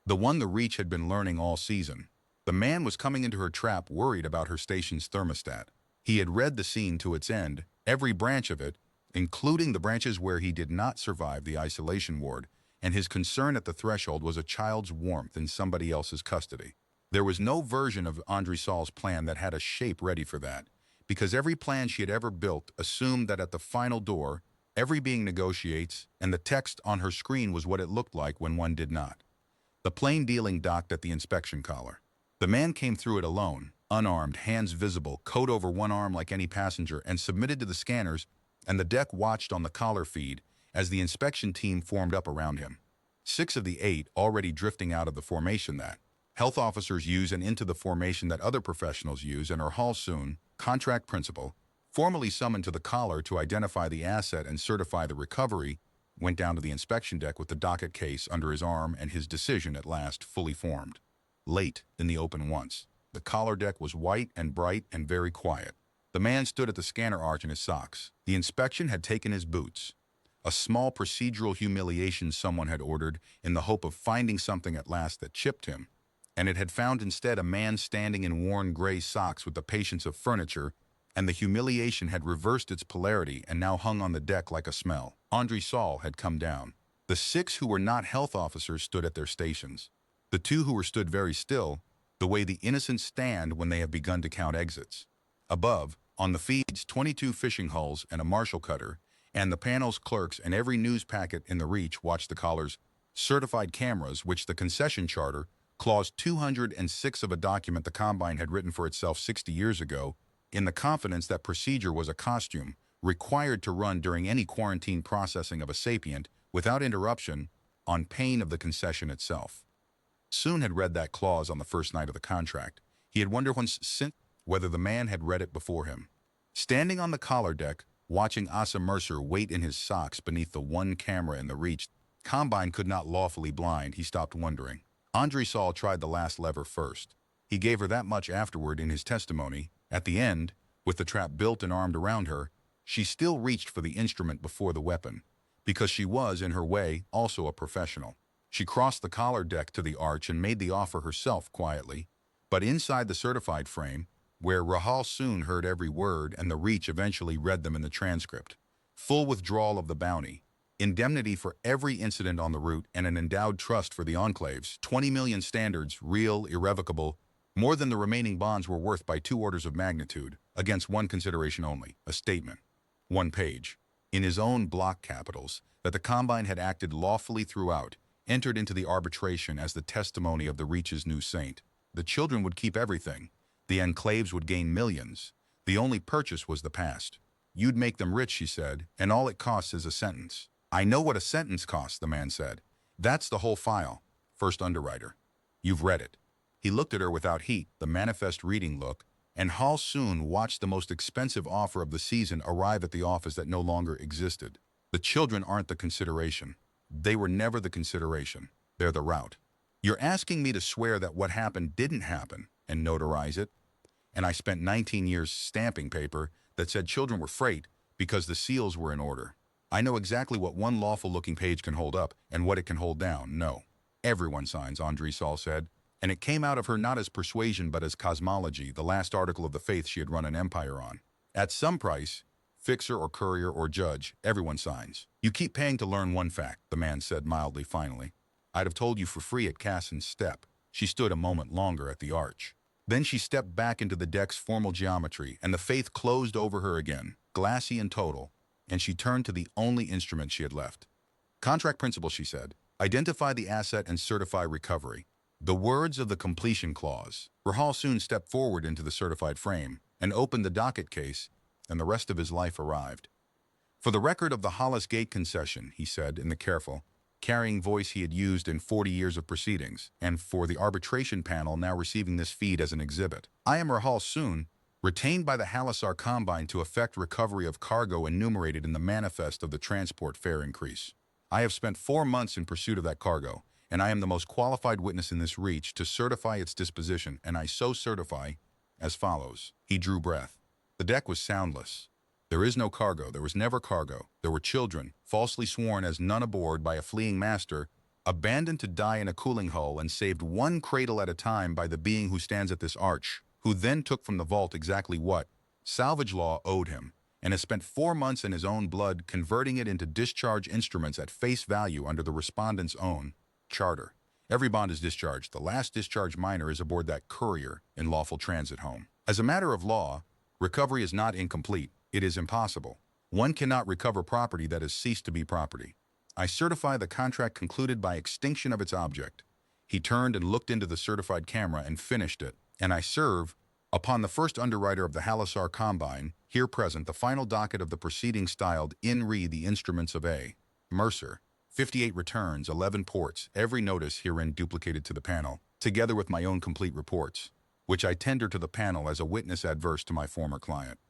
the one the Reach had been learning all season. The man was coming into her trap worried about her station's thermostat. He had read the scene to its end, every branch of it, including the branches where he did not survive the isolation ward, and his concern at the threshold was a child's warmth in somebody else's custody. There was no version of Andre Saul's plan that had a shape ready for that, because every plan she had ever built assumed that at the final door, every being negotiates, and the text on her screen was what it looked like when one did not. The plain dealing docked at the inspection collar. The man came through it alone, unarmed, hands visible, coat over one arm like any passenger, and submitted to the scanners, and the deck watched on the collar feed as the inspection team formed up around him. 6 of the 8 already drifting out of the formation that health officers use and into the formation that other professionals use, and Rahal soon, contract principal, formally summoned to the collar to identify the asset and certify the recovery, went down to the inspection deck with the docket case under his arm and his decision at last fully formed. Late in the open once. The collar deck was white and bright and very quiet. The man stood at the scanner arch in his socks. The inspection had taken his boots. A small procedural humiliation someone had ordered in the hope of finding something at last that chipped him, and it had found instead a man standing in worn gray socks with the patience of furniture, and the humiliation had reversed its polarity and now hung on the deck like a smell. Andre Saul had come down. The 6 who were not health officers stood at their stations. The 2 who were stood very still, the way the innocents stand when they have begun to count exits. Above, on the feeds, 22 fishing hulls and a Marshall cutter, and the panel's clerks and every news packet in the Reach watched the collar's certified cameras, which the concession charter, Clause 206 of a document the Combine had written for itself 60 years ago, in the confidence that procedure was a costume, required to run during any quarantine processing of a sapient, without interruption, on pain of the concession itself. Soon had read that clause on the first night of the contract. He had wondered once since whether the man had read it before him. Standing on the collar deck, watching Asa Mercer wait in his socks beneath the one camera in the Reach, Combine could not lawfully blind, he stopped wondering. Andre Saul tried the last lever first. He gave her that much afterward in his testimony. At the end, with the trap built and armed around her, she still reached for the instrument before the weapon, because she was, in her way, also a professional. She crossed the collar deck to the arch and made the offer herself quietly. But inside the certified frame, where Rahal soon heard every word and the Reach eventually read them in the transcript. Full withdrawal of the bounty, indemnity for every incident on the route, and an endowed trust for the enclaves, 20 million standards, real, irrevocable, more than the remaining bonds were worth by 2 orders of magnitude, against one consideration only, a statement. 1 page. In his own block capitals, that the Combine had acted lawfully throughout, entered into the arbitration as the testimony of the Reach's new saint. The children would keep everything. The enclaves would gain millions. The only purchase was the past. You'd make them rich, she said, and all it costs is a sentence. I know what a sentence costs, the man said. That's the whole file. First underwriter. You've read it. He looked at her without heat, the manifest reading look, and Hall soon watched the most expensive offer of the season arrive at the office that no longer existed. The children aren't the consideration. They were never the consideration. They're the route. You're asking me to swear that what happened didn't happen and notarize it? And I spent 19 years stamping paper that said children were freight because the seals were in order. I know exactly what one lawful-looking page can hold up and what it can hold down. No. Everyone signs, Andre Saul said. And it came out of her not as persuasion but as cosmology, the last article of the faith she had run an empire on. At some price, fixer or courier or judge, everyone signs. You keep paying to learn one fact, the man said mildly finally. I'd have told you for free at Cassin's step. She stood a moment longer at the arch. Then she stepped back into the deck's formal geometry, and the faith closed over her again, glassy and total, and she turned to the only instrument she had left. Contract principle, she said. Identify the asset and certify recovery. The words of the completion clause. Rahal soon stepped forward into the certified frame and opened the docket case, and the rest of his life arrived. For the record of the Hollis Gate concession, he said in the careful, carrying voice he had used in 40 years of proceedings, and for the arbitration panel now receiving this feed as an exhibit. I am Rahal Soon, retained by the Halisar Combine to effect recovery of cargo enumerated in the manifest of the transport fare increase. I have spent 4 months in pursuit of that cargo, and I am the most qualified witness in this reach to certify its disposition, and I so certify as follows. He drew breath. The deck was soundless. There is no cargo. There was never cargo. There were children, falsely sworn as none aboard by a fleeing master, abandoned to die in a cooling hull and saved one cradle at a time by the being who stands at this arch, who then took from the vault exactly what salvage law owed him, and has spent 4 months in his own blood converting it into discharge instruments at face value under the respondent's own charter. Every bond is discharged. The last discharge minor is aboard that Courier in lawful transit home. As a matter of law, recovery is not incomplete. It is impossible. One cannot recover property that has ceased to be property. I certify the contract concluded by extinction of its object. He turned and looked into the certified camera and finished it. And I serve, upon the first underwriter of the Halisar Combine, here present, the final docket of the proceeding styled in re the instruments of A. Mercer, 58 returns, 11 ports, every notice herein duplicated to the panel, together with my own complete reports, which I tender to the panel as a witness adverse to my former client.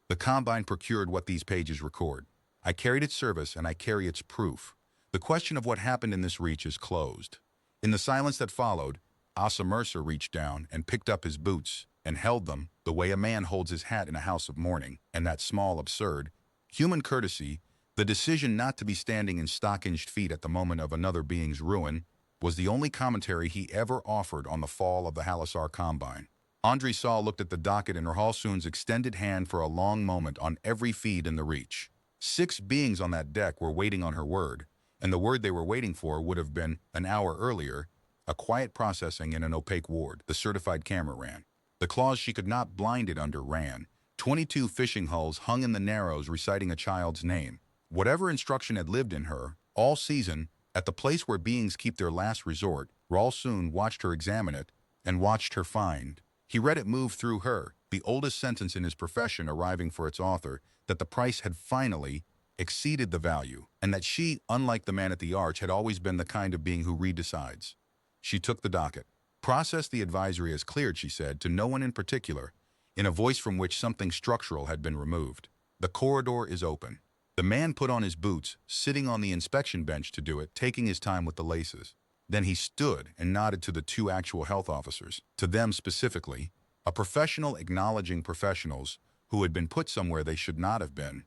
The Combine procured what these pages record. I carried its service, and I carry its proof. The question of what happened in this reach is closed. In the silence that followed, Asa Mercer reached down and picked up his boots and held them the way a man holds his hat in a house of mourning, and that small, absurd, human courtesy, the decision not to be standing in stockinged feet at the moment of another being's ruin, was the only commentary he ever offered on the fall of the Halisar Combine. Andre Saul looked at the docket in Rahal Soon's extended hand for a long moment on every feed in the reach. 6 beings on that deck were waiting on her word, and the word they were waiting for would have been, an hour earlier, a quiet processing in an opaque ward. The certified camera ran. The clause she could not blind it under ran. 22 fishing hulls hung in the narrows reciting a child's name. Whatever instruction had lived in her, all season, at the place where beings keep their last resort, Rahal Soon watched her examine it and watched her find. He read it move through her, the oldest sentence in his profession arriving for its author, that the price had finally exceeded the value, and that she, unlike the man at the arch, had always been the kind of being who redecides. She took the docket. Process the advisory as cleared, she said, to no one in particular, in a voice from which something structural had been removed. The corridor is open. The man put on his boots, sitting on the inspection bench to do it, taking his time with the laces. Then he stood and nodded to the 2 actual health officers, to them specifically, a professional acknowledging professionals who had been put somewhere they should not have been,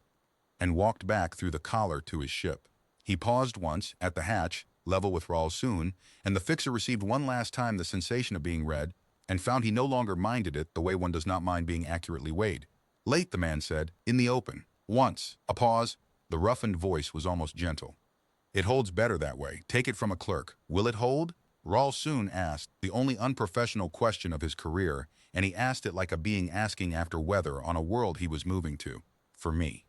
and walked back through the collar to his ship. He paused once, at the hatch, level with Rahal Soon, and the fixer received one last time the sensation of being read, and found he no longer minded it the way one does not mind being accurately weighed. Late, the man said, in the open. Once. A pause. The roughened voice was almost gentle. It holds better that way. Take it from a clerk. Will it hold? Raul soon asked the only unprofessional question of his career, and he asked it like a being asking after weather on a world he was moving to. For me.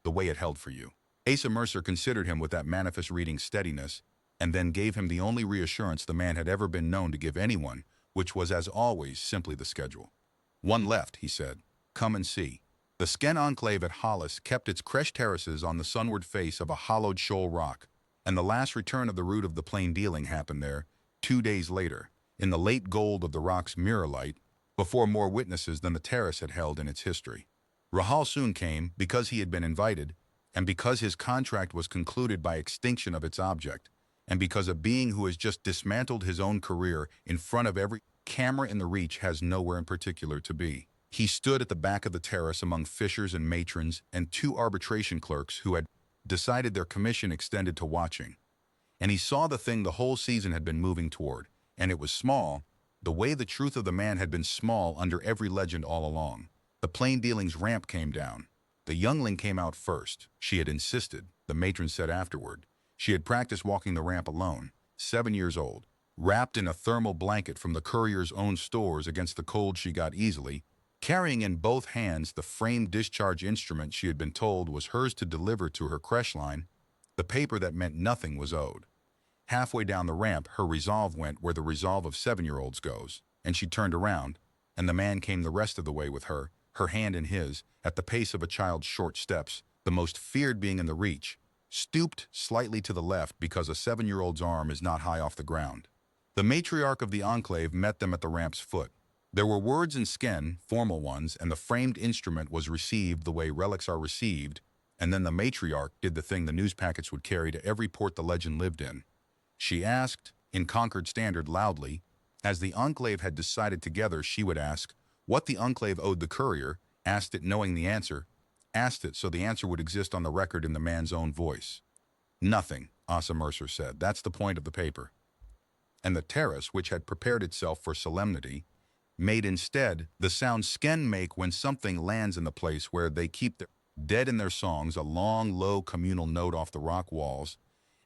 The way it held for you. Asa Mercer considered him with that manifest reading steadiness, and then gave him the only reassurance the man had ever been known to give anyone, which was, as always, simply the schedule. One left, he said. Come and see. The Sken enclave at Hollis kept its crest terraces on the sunward face of a hollowed shoal rock, and the last return of the route of the plain dealing happened there 2 days later, in the late gold of the rock's mirror light, before more witnesses than the terrace had held in its history. Rahal soon came because he had been invited, and because his contract was concluded by extinction of its object, and because a being who has just dismantled his own career in front of every camera in the Reach has nowhere in particular to be. He stood at the back of the terrace among fishers and matrons and 2 arbitration clerks who had decided their commission extended to watching. And he saw the thing the whole season had been moving toward, and it was small, the way the truth of the man had been small under every legend all along. The plain dealing's ramp came down. The youngling came out first. She had insisted, the matron said afterward. She had practiced walking the ramp alone, 7 years old, wrapped in a thermal blanket from the Courier's own stores against the cold she got easily, carrying in both hands the framed discharge instrument she had been told was hers to deliver to her creche line. The paper that meant nothing was owed. Halfway down the ramp, her resolve went where the resolve of 7-year-olds goes, and she turned around, and the man came the rest of the way with her hand in his, at the pace of a child's short steps, the most feared being in the Reach, stooped slightly to the left because a 7-year-old's arm is not high off the ground. The matriarch of the enclave met them at the ramp's foot. There were words in Sken, formal ones, and the framed instrument was received the way relics are received, and then the matriarch did the thing the news packets would carry to every port the legend lived in. She asked, in Concord Standard loudly, as the enclave had decided together she would ask, what the enclave owed the Courier, asked it knowing the answer, asked it so the answer would exist on the record in the man's own voice. Nothing, Asa Mercer said. That's the point of the paper. And the terrace, which had prepared itself for solemnity, made instead the sound Sken make when something lands in the place where they keep their dead in their songs, a long, low communal note off the rock walls,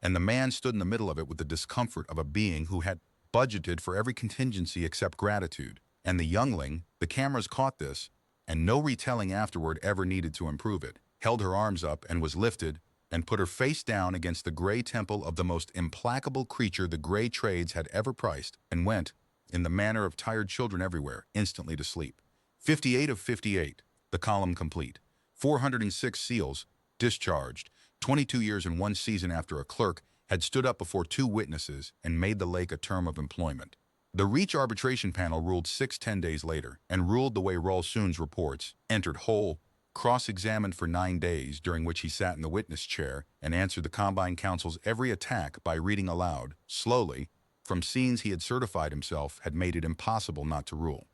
and the man stood in the middle of it with the discomfort of a being who had budgeted for every contingency except gratitude. And the youngling, the cameras caught this, and no retelling afterward ever needed to improve it, held her arms up and was lifted, and put her face down against the gray temple of the most implacable creature the gray trades had ever priced, and went, in the manner of tired children everywhere, instantly to sleep. 58 of 58, the column complete. 406 seals, discharged. 22 years and 1 season after a clerk had stood up before 2 witnesses and made the lake a term of employment. The Reach arbitration panel ruled 10 days later, and ruled the way Ralston's reports, entered whole, cross-examined for 9 days, during which he sat in the witness chair and answered the Combine Counsel's every attack by reading aloud, slowly, from scenes he had certified himself had made it impossible not to rule.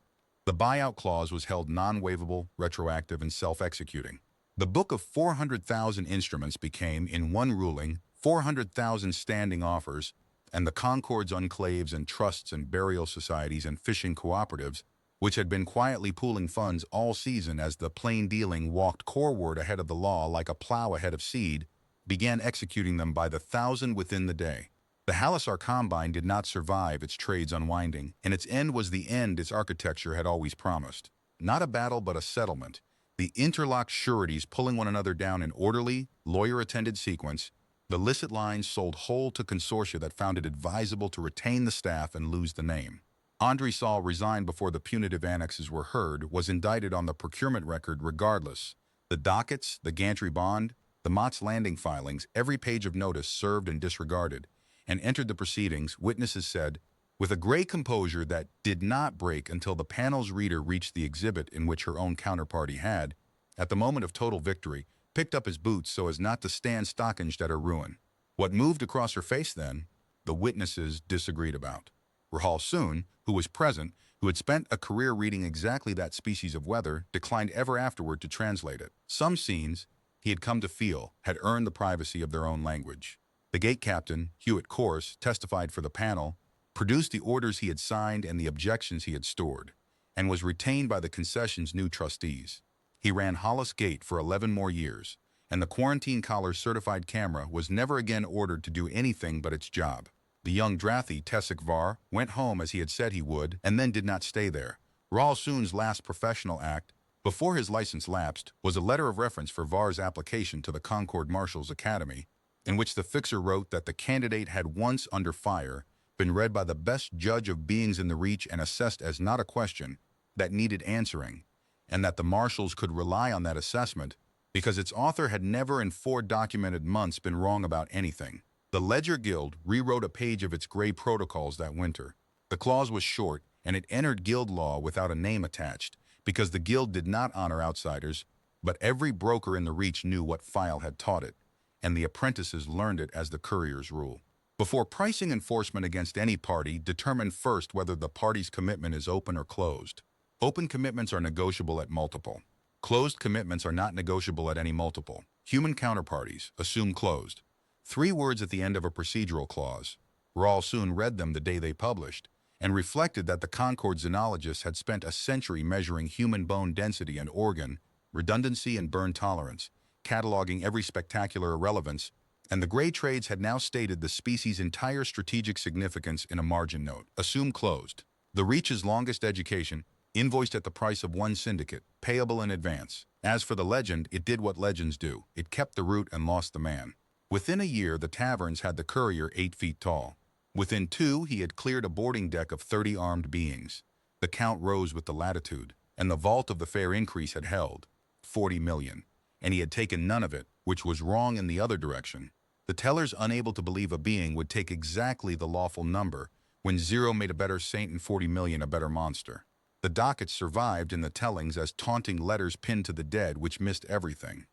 The buyout clause was held non-waivable, retroactive, and self-executing. The book of 400,000 instruments became, in one ruling, 400,000 standing offers, and the Concords, enclaves, and trusts and burial societies and fishing cooperatives, which had been quietly pooling funds all season as the plain dealing walked coreward ahead of the law like a plow ahead of seed, began executing them by the thousand within the day. The Halisar Combine did not survive its trade's unwinding, and its end was the end its architecture had always promised. Not a battle, but a settlement. The interlocked sureties pulling one another down in orderly, lawyer-attended sequence, the licit lines sold whole to consortia that found it advisable to retain the staff and lose the name. Andre Saul resigned before the punitive annexes were heard, was indicted on the procurement record regardless. The dockets, the gantry bond, the Mott's Landing filings, every page of notice served and disregarded, and entered the proceedings, witnesses said, with a great composure that did not break until the panel's reader reached the exhibit in which her own counterparty had, at the moment of total victory, picked up his boots so as not to stand stockinged at her ruin. What moved across her face then, the witnesses disagreed about. Rahal Soon, who was present, who had spent a career reading exactly that species of weather, declined ever afterward to translate it. Some scenes, he had come to feel, had earned the privacy of their own language. The gate captain, Hewitt Corse, testified for the panel, produced the orders he had signed and the objections he had stored, and was retained by the concession's new trustees. He ran Hollis Gate for 11 more years, and the quarantine collar certified camera was never again ordered to do anything but its job. The young Drathi Tessic Var went home as he had said he would, and then did not stay there. Rahul Soon's last professional act, before his license lapsed, was a letter of reference for Var's application to the Concord Marshals Academy, in which the fixer wrote that the candidate had once, under fire, been read by the best judge of beings in the reach and assessed as not a question that needed answering, and that the marshals could rely on that assessment because its author had never in 4 documented months been wrong about anything. The Ledger Guild rewrote a page of its gray protocols that winter. The clause was short, and it entered guild law without a name attached, because the guild did not honor outsiders, but every broker in the reach knew what file had taught it, and the apprentices learned it as the Courier's rule. Before pricing enforcement against any party, determine first whether the party's commitment is open or closed. Open commitments are negotiable at multiple. Closed commitments are not negotiable at any multiple. Human counterparties, assume closed. 3 words at the end of a procedural clause. Rahul Soon read them the day they published, and reflected that the Concord xenologists had spent a century measuring human bone density and organ, redundancy and burn tolerance, cataloging every spectacular irrelevance, and the gray trades had now stated the species' entire strategic significance in a margin note. Assume closed. The Reach's longest education, invoiced at the price of 1 syndicate, payable in advance. As for the legend, it did what legends do. It kept the root and lost the man. Within a year, the taverns had the Courier 8 feet tall. Within 2, he had cleared a boarding deck of 30 armed beings. The count rose with the latitude, and the vault of the fair increase had held 40 million, and he had taken none of it, which was wrong in the other direction. The tellers, unable to believe a being would take exactly the lawful number, when 0 made a better saint and 40 million a better monster. The dockets survived in the tellings as taunting letters pinned to the dead which missed everything.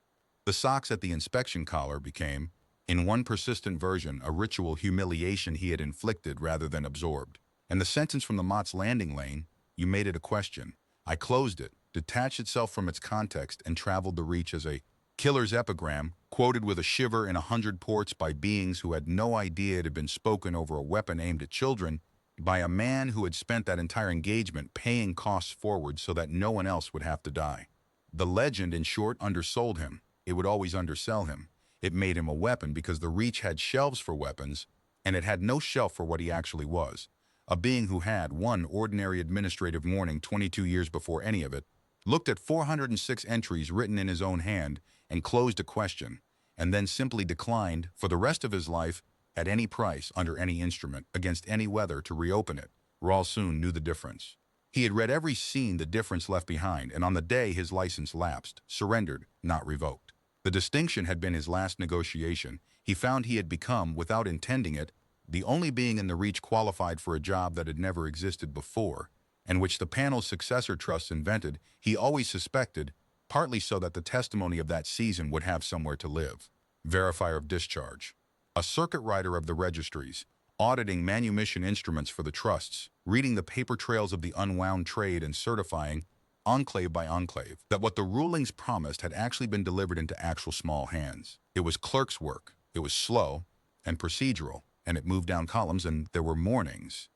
The socks at the inspection collar became, in one persistent version, a ritual humiliation he had inflicted rather than absorbed. And the sentence from the Mott's landing lane, you made it a question. I closed it, detached itself from its context, and traveled the reach as a killer's epigram, quoted with a shiver in 100 ports by beings who had no idea it had been spoken over a weapon aimed at children, by a man who had spent that entire engagement paying costs forward so that no one else would have to die. The legend, in short, undersold him. It would always undersell him. It made him a weapon because the Reach had shelves for weapons, and it had no shelf for what he actually was. A being who had one ordinary administrative morning 22 years before any of it, looked at 406 entries written in his own hand, and closed a question, and then simply declined, for the rest of his life, at any price, under any instrument, against any weather, to reopen it. Rahul Soon knew the difference. He had read every scene the difference left behind, and on the day his license lapsed, surrendered, not revoked. The distinction had been his last negotiation. He found he had become, without intending it, the only being in the Reach qualified for a job that had never existed before, and which the panel's successor trusts invented. He always suspected, partly so that the testimony of that season would have somewhere to live. Verifier of discharge. A circuit rider of the registries, auditing manumission instruments for the trusts, reading the paper trails of the unwound trade, and certifying, enclave by enclave, that what the rulings promised had actually been delivered into actual small hands. It was clerk's work. It was slow and procedural, and it moved down columns, and there were mornings.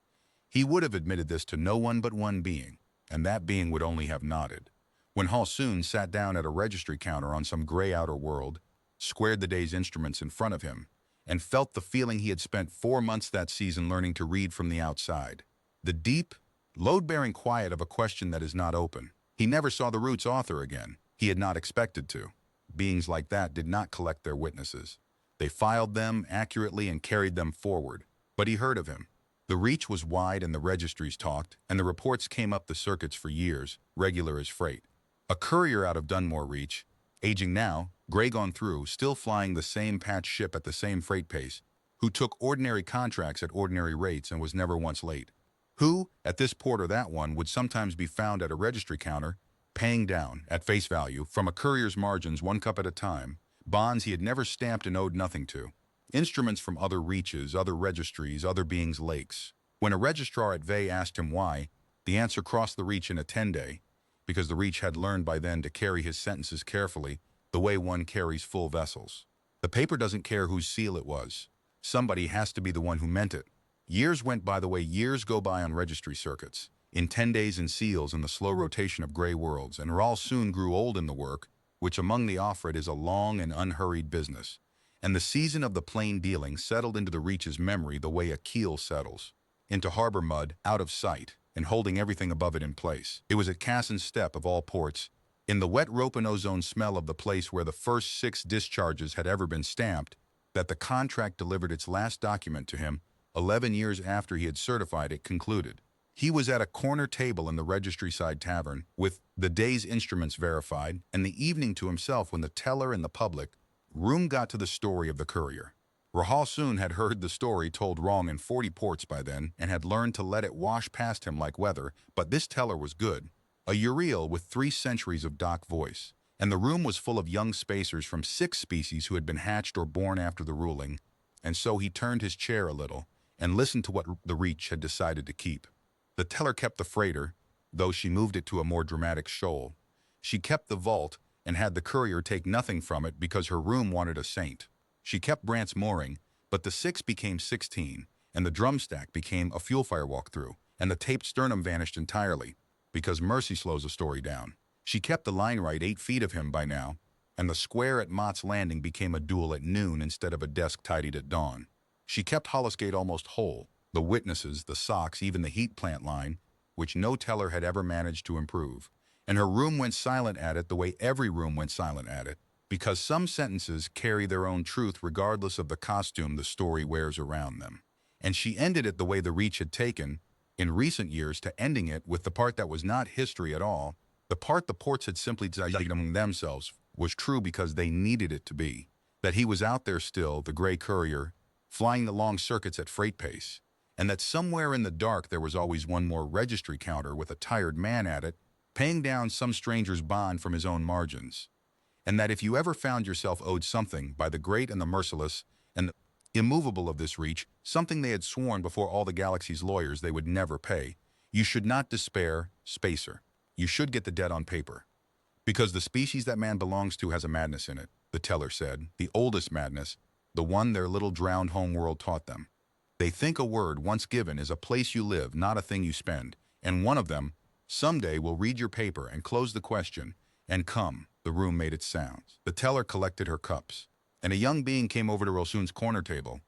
He would have admitted this to no one but one being, and that being would only have nodded. When Hall Soon sat down at a registry counter on some gray outer world, squared the day's instruments in front of him, and felt the feeling he had spent 4 months that season learning to read from the outside. The deep, load-bearing quiet of a question that is not open. He never saw the Root's author again. He had not expected to. Beings like that did not collect their witnesses. They filed them accurately and carried them forward. But he heard of him. The reach was wide and the registries talked, and the reports came up the circuits for years, regular as freight. A courier out of Dunmore Reach, aging now, gray gone through, still flying the same patch ship at the same freight pace, who took ordinary contracts at ordinary rates and was never once late. Who, at this port or that one, would sometimes be found at a registry counter, paying down, at face value, from a courier's margins 1 cup at a time, bonds he had never stamped and owed nothing to. Instruments from other reaches, other registries, other beings' lakes. When a registrar at Vey asked him why, the answer crossed the reach in a 10-day, because the reach had learned by then to carry his sentences carefully, the way one carries full vessels. The paper doesn't care whose seal it was. Somebody has to be the one who meant it. Years went by the way years go by on registry circuits, in 10 days in seals in the slow rotation of gray worlds, and Rahl soon grew old in the work, which among the Offred is a long and unhurried business. And the season of the plain dealing settled into the Reach's memory the way a keel settles, into harbor mud, out of sight, and holding everything above it in place. It was at Cassin's step of all ports, in the wet rope and ozone smell of the place where the first 6 discharges had ever been stamped, that the contract delivered its last document to him, 11 years after he had certified it, concluded. He was at a corner table in the registry-side tavern, with the day's instruments verified, and the evening to himself when the teller and the public room got to the story of the Courier. Rahal soon had heard the story told wrong in 40 ports by then, and had learned to let it wash past him like weather, but this teller was good. A Uriel with 3 centuries of doc voice, and the room was full of young spacers from 6 species who had been hatched or born after the ruling, and so he turned his chair a little, and listened to what the Reach had decided to keep. The teller kept the freighter, though she moved it to a more dramatic shoal. She kept the vault, and had the Courier take nothing from it because her room wanted a saint. She kept Brant's mooring, but the 6 became 16, and the drum stack became a fuel fire walkthrough, and the taped sternum vanished entirely, because mercy slows a story down. She kept the line right 8 feet of him by now, and the square at Mott's Landing became a duel at noon instead of a desk tidied at dawn. She kept Hollisgate almost whole, the witnesses, the socks, even the heat plant line, which no teller had ever managed to improve. And her room went silent at it the way every room went silent at it, because some sentences carry their own truth regardless of the costume the story wears around them. And she ended it the way the Reach had taken, in recent years, to ending it with the part that was not history at all. The part the ports had simply decided among themselves was true because they needed it to be. That he was out there still, the gray Courier, flying the long circuits at freight pace, and that somewhere in the dark there was always one more registry counter with a tired man at it, paying down some stranger's bond from his own margins. And that if you ever found yourself owed something by the great and the merciless and the immovable of this Reach, something they had sworn before all the galaxy's lawyers they would never pay, you should not despair, Spacer. You should get the debt on paper. Because the species that man belongs to has a madness in it, the teller said, the oldest madness, the one their little drowned homeworld taught them. They think a word once given is a place you live, not a thing you spend, and one of them, someday, will read your paper and close the question, and come. The room made its sounds. The teller collected her cups, and a young being came over to Rosun's corner table,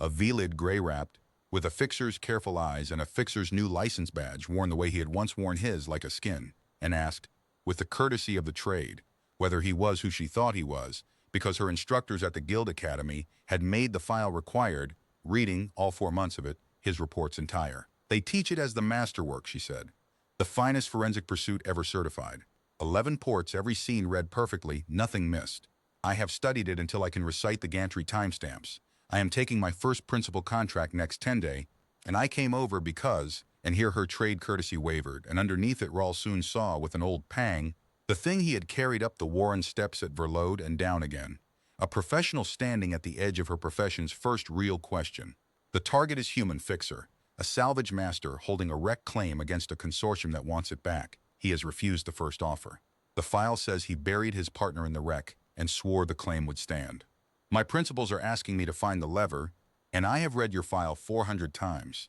a velid gray-wrapped, with a fixer's careful eyes and a fixer's new license badge worn the way he had once worn his, like a skin, and asked, with the courtesy of the trade, whether he was who she thought he was, because her instructors at the Guild Academy had made the file required, reading, all 4 months of it, his reports entire. They teach it as the masterwork, she said, the finest forensic pursuit ever certified. 11 ports, every scene read perfectly, nothing missed. I have studied it until I can recite the gantry timestamps. I am taking my first principal contract next 10 day, and I came over because, and here her trade courtesy wavered, and underneath it Rahl soon saw, with an old pang, the thing he had carried up the Warren steps at Verlode and down again. A professional standing at the edge of her profession's first real question. The target is human fixer, a salvage master holding a wreck claim against a consortium that wants it back. He has refused the first offer. The file says he buried his partner in the wreck and swore the claim would stand. My principals are asking me to find the lever, and I have read your file 400 times.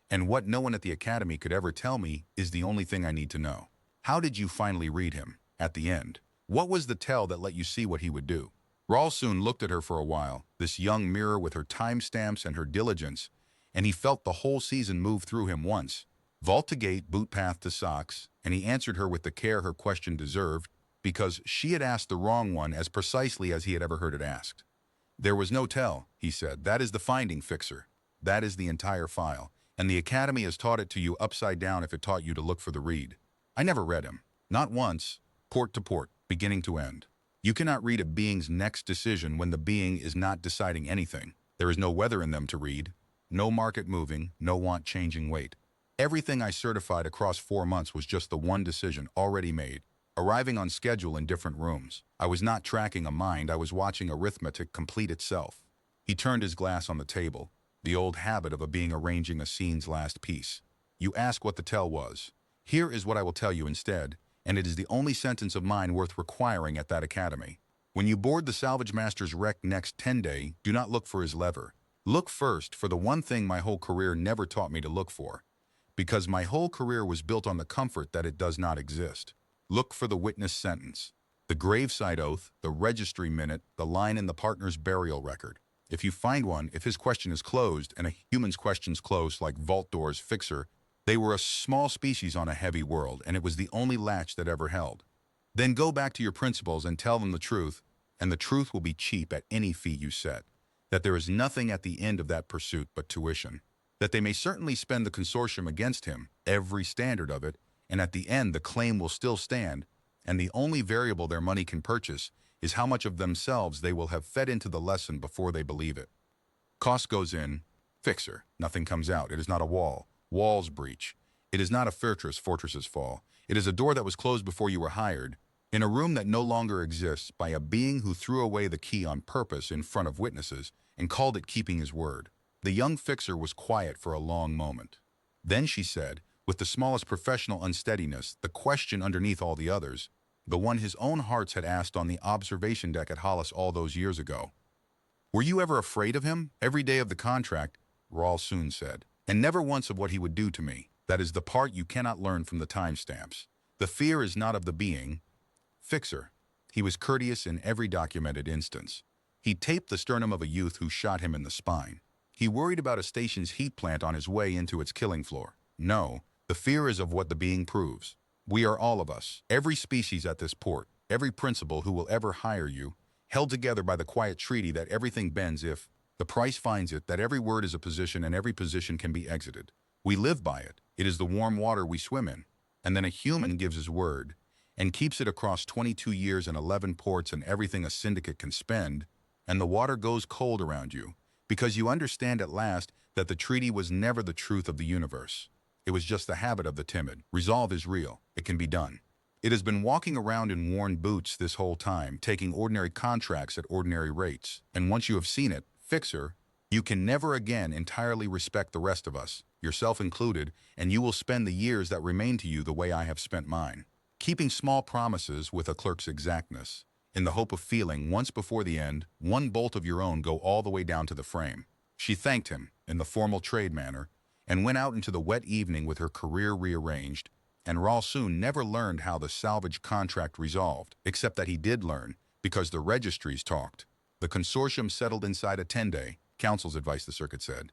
And what no one at the Academy could ever tell me is the only thing I need to know. How did you finally read him, at the end? What was the tell that let you see what he would do? Rahl soon looked at her for a while, this young mirror with her timestamps and her diligence, and he felt the whole season move through him once. Vault to gate, boot path to socks, and he answered her with the care her question deserved, because she had asked the wrong one as precisely as he had ever heard it asked. There was no tell, he said. That is the finding, fixer. That is the entire file, and the Academy has taught it to you upside down if it taught you to look for the read. I never read him. Not once, port to port, beginning to end. You cannot read a being's next decision when the being is not deciding anything. There is no weather in them to read, no market moving, no want changing weight. Everything I certified across 4 months was just the one decision already made, arriving on schedule in different rooms. I was not tracking a mind, I was watching arithmetic complete itself. He turned his glass on the table, the old habit of a being arranging a scene's last piece. You ask what the tell was. Here is what I will tell you instead, and it is the only sentence of mine worth requiring at that Academy. When you board the salvage master's wreck next 10 day, do not look for his lever. Look first for the one thing my whole career never taught me to look for, because my whole career was built on the comfort that it does not exist. Look for the witness sentence, the graveside oath, the registry minute, the line in the partner's burial record. If you find one, if his question is closed and a human's question's closed like vault doors fixer, they were a small species on a heavy world, and it was the only latch that ever held. Then go back to your principals and tell them the truth, and the truth will be cheap at any fee you set. That there is nothing at the end of that pursuit but tuition. That they may certainly spend the consortium against him, every standard of it, and at the end the claim will still stand, and the only variable their money can purchase is how much of themselves they will have fed into the lesson before they believe it. Cost goes in, fixer, nothing comes out. It is not a wall, walls breach. It is not a fortress, fortresses fall. It is a door that was closed before you were hired, in a room that no longer exists, by a being who threw away the key on purpose in front of witnesses and called it keeping his word. The young fixer was quiet for a long moment. Then she said, with the smallest professional unsteadiness, the question underneath all the others, the one his own hearts had asked on the observation deck at Hollis all those years ago. "Were you ever afraid of him? Every day of the contract," Rawl soon said, "and never once of what he would do to me. That is the part you cannot learn from the timestamps. The fear is not of the being. Fixer. He was courteous in every documented instance. He taped the sternum of a youth who shot him in the spine. He worried about a station's heat plant on his way into its killing floor. No, the fear is of what the being proves. We are all of us, every species at this port, every principal who will ever hire you, held together by the quiet treaty that everything bends if the price finds it, that every word is a position and every position can be exited. We live by it. It is the warm water we swim in. And then a human gives his word and keeps it across 22 years and 11 ports and everything a syndicate can spend, and the water goes cold around you, because you understand at last that the treaty was never the truth of the universe. It was just the habit of the timid. Resolve is real. It can be done. It has been walking around in worn boots this whole time, taking ordinary contracts at ordinary rates. And once you have seen it, fixer, you can never again entirely respect the rest of us, yourself included, and you will spend the years that remain to you the way I have spent mine, keeping small promises with a clerk's exactness, in the hope of feeling, once before the end, one bolt of your own go all the way down to the frame." She thanked him, in the formal trade manner, and went out into the wet evening with her career rearranged, and Rawl soon never learned how the salvage contract resolved, except that he did learn, because the registries talked. The consortium settled inside a 10-day, counsel's advice, the circuit said.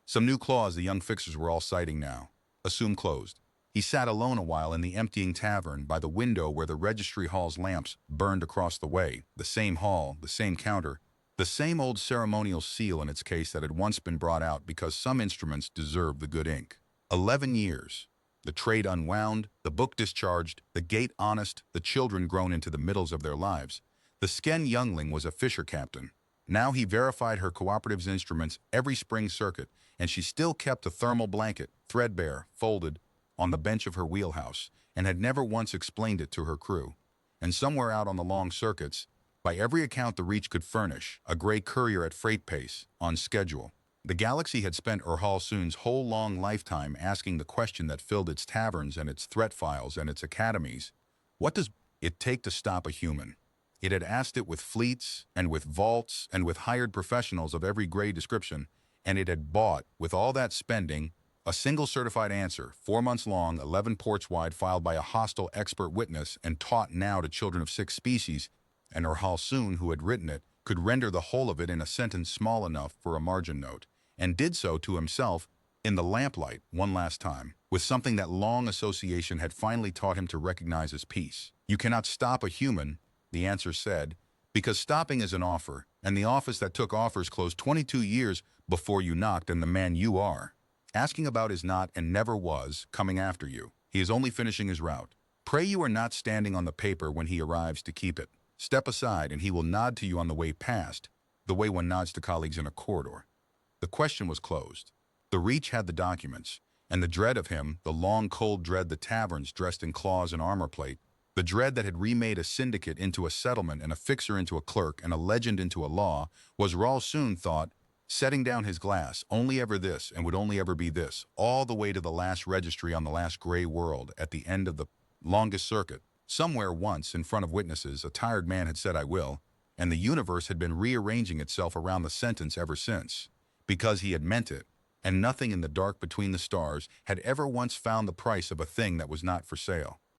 Some new clause the young fixers were all citing now. Assume closed. He sat alone a while in the emptying tavern by the window where the registry hall's lamps burned across the way, the same hall, the same counter, the same old ceremonial seal in its case that had once been brought out because some instruments deserved the good ink. 11 years. The trade unwound, the book discharged, the gate honest, the children grown into the middles of their lives. The Sken youngling was a fisher captain. Now he verified her cooperative's instruments every spring circuit, and she still kept a thermal blanket, threadbare, folded, on the bench of her wheelhouse, and had never once explained it to her crew. And somewhere out on the long circuits, by every account the Reach could furnish, a gray courier at freight pace, on schedule. The Galaxy had spent Urhal Soon's whole long lifetime asking the question that filled its taverns and its threat files and its academies. What does it take to stop a human? It had asked it with fleets and with vaults and with hired professionals of every grade description, and it had bought, with all that spending, a single certified answer, 4 months long, 11 ports wide, filed by a hostile expert witness and taught now to children of 6 species, and Urhal Soon, who had written it, could render the whole of it in a sentence small enough for a margin note, and did so to himself in the lamplight one last time, with something that long association had finally taught him to recognize as peace. You cannot stop a human, the answer said, because stopping is an offer, and the office that took offers closed 22 years before you knocked, and the man you are asking about is not, and never was, coming after you. He is only finishing his route. Pray you are not standing on the paper when he arrives to keep it. Step aside, and he will nod to you on the way past, the way one nods to colleagues in a corridor. The question was closed. The Reach had the documents, and the dread of him, the long cold dread the taverns dressed in claws and armor plate, the dread that had remade a syndicate into a settlement and a fixer into a clerk and a legend into a law, was Rawl Soon thought, setting down his glass, only ever this and would only ever be this, all the way to the last registry on the last gray world at the end of the longest circuit. Somewhere once, in front of witnesses, a tired man had said, "I will," and the universe had been rearranging itself around the sentence ever since, because he had meant it, and nothing in the dark between the stars had ever once found the price of a thing that was not for sale.